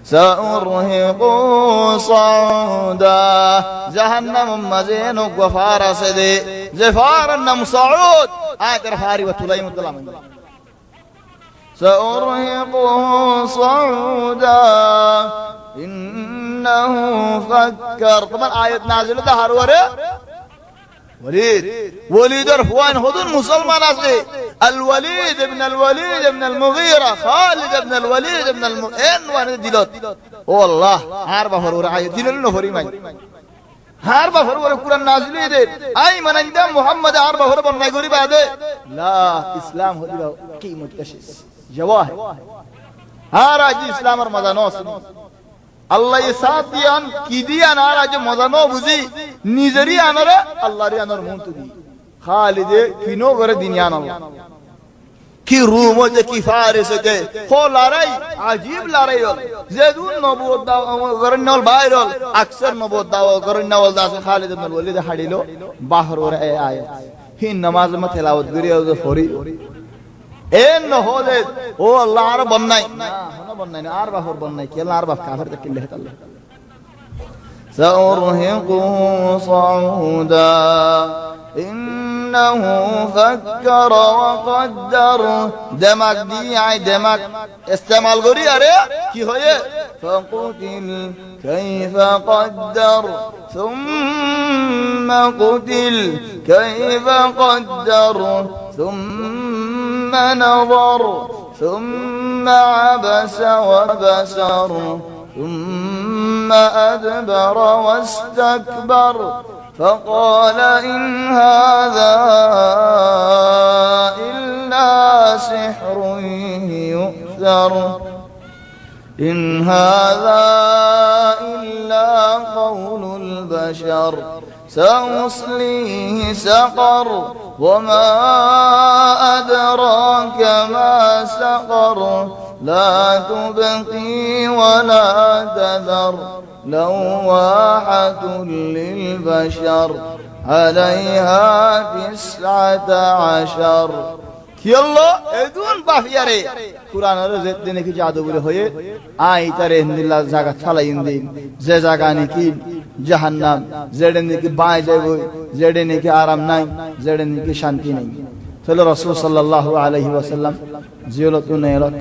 سأرهقه صعودا جهنم مزين وغفار سدي زفار النم صعود آخر فاري وتليم الظلام سأرهقه صعودا إنه فكر طبعا آية نازلة هارورة وليد رفوان هدون مسلمان أصلي الوليد ابن المغيرة خالد ابن الوليد ابن المؤمن وانا دلوت والله هاربا فرورة آية دلوت نفري ماي هاربا فرورة قرآن نازلي دي أي من عندهم محمد هاربا فرورة بنا يقولي بعد لا إسلام هدي له قيمة كشيس جواهر هاراجي إسلام رمضانوس আল্লাহ সাথ দিয়ান কি দিয়ান আর আজ মজা ন বুঝি নিজেরই আনারে আল্লাহরই আনার মন্ত দি খালিদে কিনো করে দিনিয়ান আল্লাহ কি রুম হতে কি ফারিস হতে হো লড়াই আজীব লড়াই হল যেদুন নবুয়ত দাও গরনল বাইরল আকসর নবুয়ত দাও গরনল দাস খালিদ ইবনে ওয়ালিদ হাডিলো বাহর ওর এই আয়াত হি নামাজ মে তেলাওয়াত করিও যে ফরি এন নহলে ও আল্লাহ আর বন্নাই না হনো বন্নাই আর বাহর বন্নাই কি আল্লাহ আর বাহ কাফের তাকিল হে আল্লাহ سأرهقه صعودا إنه فكر وقدر دماغ دي আই دماغ استعمال করি আরে কি হয় فقتل كيف قدر ثم قتل كيف قدر ثم نظر ثم عبس وبسر ثم أدبر واستكبر فقال إن هذا إلا سحر يؤثر إن هذا إلا قول البشر سأصليه سقر وما أدراك ما سقر لا تبقي ولا تذر لواحة للبشر عليها 19 কি হলো এদুন বাফিয়ারে কুরআনের যেতে নাকি জাদু বলে হয়ে আই তারে হিন্দিল্লাহ জায়গা ফালাইন দিন যে জায়গা নাকি জাহান্নাম যেডে নাকি বাই যাইব যেডে নাকি আরাম নাই যেডে নাকি শান্তি নাই তাহলে রাসূল সাল্লাল্লাহু আলাইহি ওয়াসাল্লাম জিয়ারতু নেলত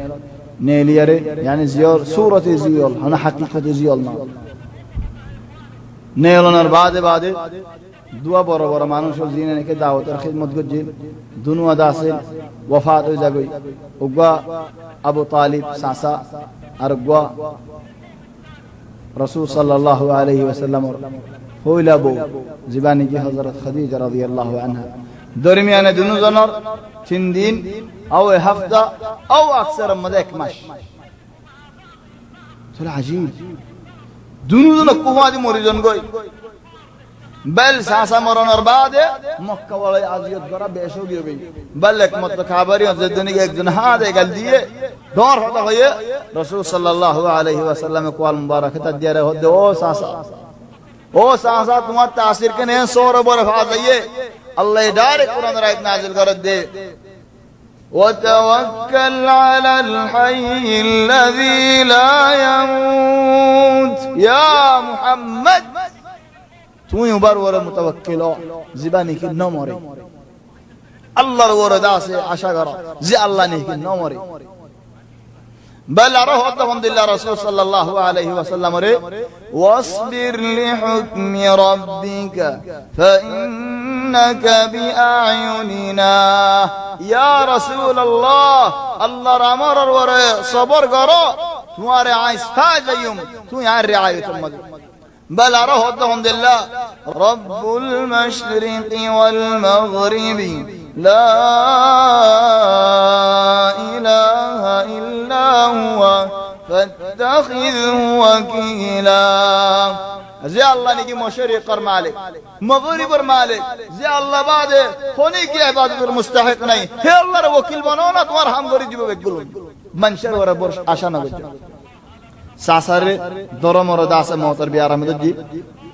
নেলিয়ারে يعني জিয়র সূরতে জিয়ল না হাকিকতে জিয়ল না নেলনার বাদে দুয়া বড় বড় মানুষ জিনে নাকি দাওয়াতের খিদমত করছে দুনুয়া দাসে ওফাত হয়ে যাবে উগা আবু তালিব সাসা আর উগা রাসূল সাল্লাল্লাহু আলাইহি ওয়াসাল্লাম হইলা বউ জীবানী কি হযরত খাদিজা রাদিয়াল্লাহু আনহা দরমিয়ানে দুনু জনর 3 দিন আও হাফতা আও আকসার মধ্যে এক মাস চলে আজিব দুনু জন কুমাদি মরিজন গই بل ساسا مرونر بعد مکہ والے عزیت کرا بیش ہو گئی بل ایک مطلب خبری زدنی ایک جن ہاں دے گل دیے دور ہوتا ہوئے رسول صلی اللہ علیہ وسلم کو مبارک تدیا رہے ہو او ساسا تمہارا تاثیر کے نہیں سور برفا دئیے اللہ ڈائریکٹ قرآن رائت نازل کر دے وتوكل على الحي الذي لا يموت يا محمد তুই উবার ওরে মুতাওয়াক্কিল জীবানী কি ন মরে আল্লাহর ওরে দাসে আশা করো যে আল্লাহ নাকি ন মরে بل رهت الحمد لله رسول صلى الله عليه وسلم واصبر لحكم ربك فإنك بأعيننا يا رسول الله الله رامر ওরে صبر করো তোমারে আইস ফাজায়ুম তুই আর রিআয়াত মত بل رهت الحمد لله رب المشرق والمغرب لا إله إلا هو فاتخذه وكيلا زي الله نجي مشرق مالك مغرب مالك زي الله بعد خوني کی عبادت مستحق نہیں ہے اللہ رو وکیل بنانا تمہار ہم گری جیبے بگلون منشر ور برش آشا نہ بجو ساسر درمر داس موتر بیار احمد جی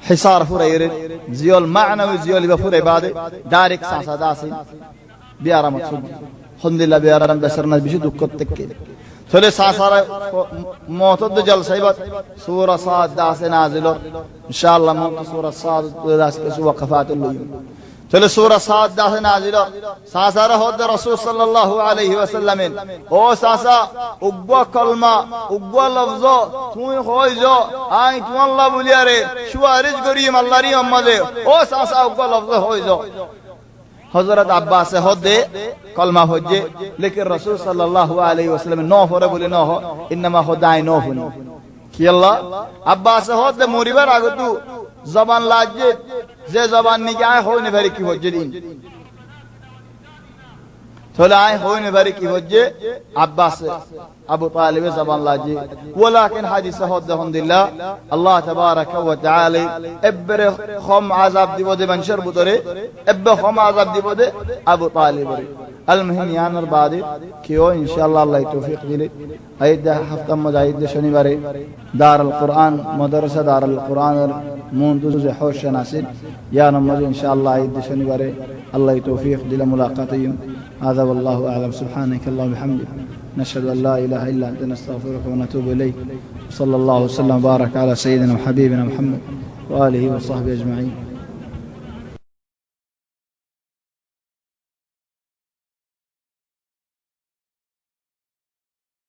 حصار فرير زيول معنوي زيول بفور عباده دايرك ساسا داسي بیار احمد الحمد لله بیار احمد بسرنا بشي دكت تك چلے ساسر موتد جلسه سوره صاد داس نازل ان شاء الله موت سوره صاد داس کے وقفات الليل چلے سورہ سات داس نازل ساسا رہود رسول صلی اللہ علیہ وسلم او ساسا اگوا کلمہ اگوا لفظ توئی ہوئی جو آئی تو اللہ بولیارے شوارج گریم اللہ ری امدے او ساسا اگوا لفظ ہوئی جو حضرت عباس سے ہود دے کلمہ ہوجے لیکن رسول صلی اللہ علیہ وسلم نو فرے بولی نو ہو انما خدای نو ہو کہ اللہ عباس سے ہود دے موری بر آگو تو زبان لاجے زي زبان نجاي هو نبري كي وجدين طلعي هو نبري كي وجه عباس ابو طالب زبان لاجي ولكن حديث هود الحمد لله الله تبارك وتعالى ابر خم عذاب دي بده منشر بودره اب خم عذاب دي بده ابو طالب المهم يانر بعد كيو ان شاء الله الله توفيق دي ايد هفته مجاهد شنيبره دار القرآن مدرسة دار القرآن منذ حوش ناسين يا نمر ان شاء الله ايد شنيبره الله توفيق دي ملاقاتهم هذا والله اعلم سبحانك اللهم وبحمدك نشهد ان لا اله الا انت نستغفرك ونتوب اليك صلى الله وسلم وبارك على سيدنا وحبيبنا محمد واله وصحبه اجمعين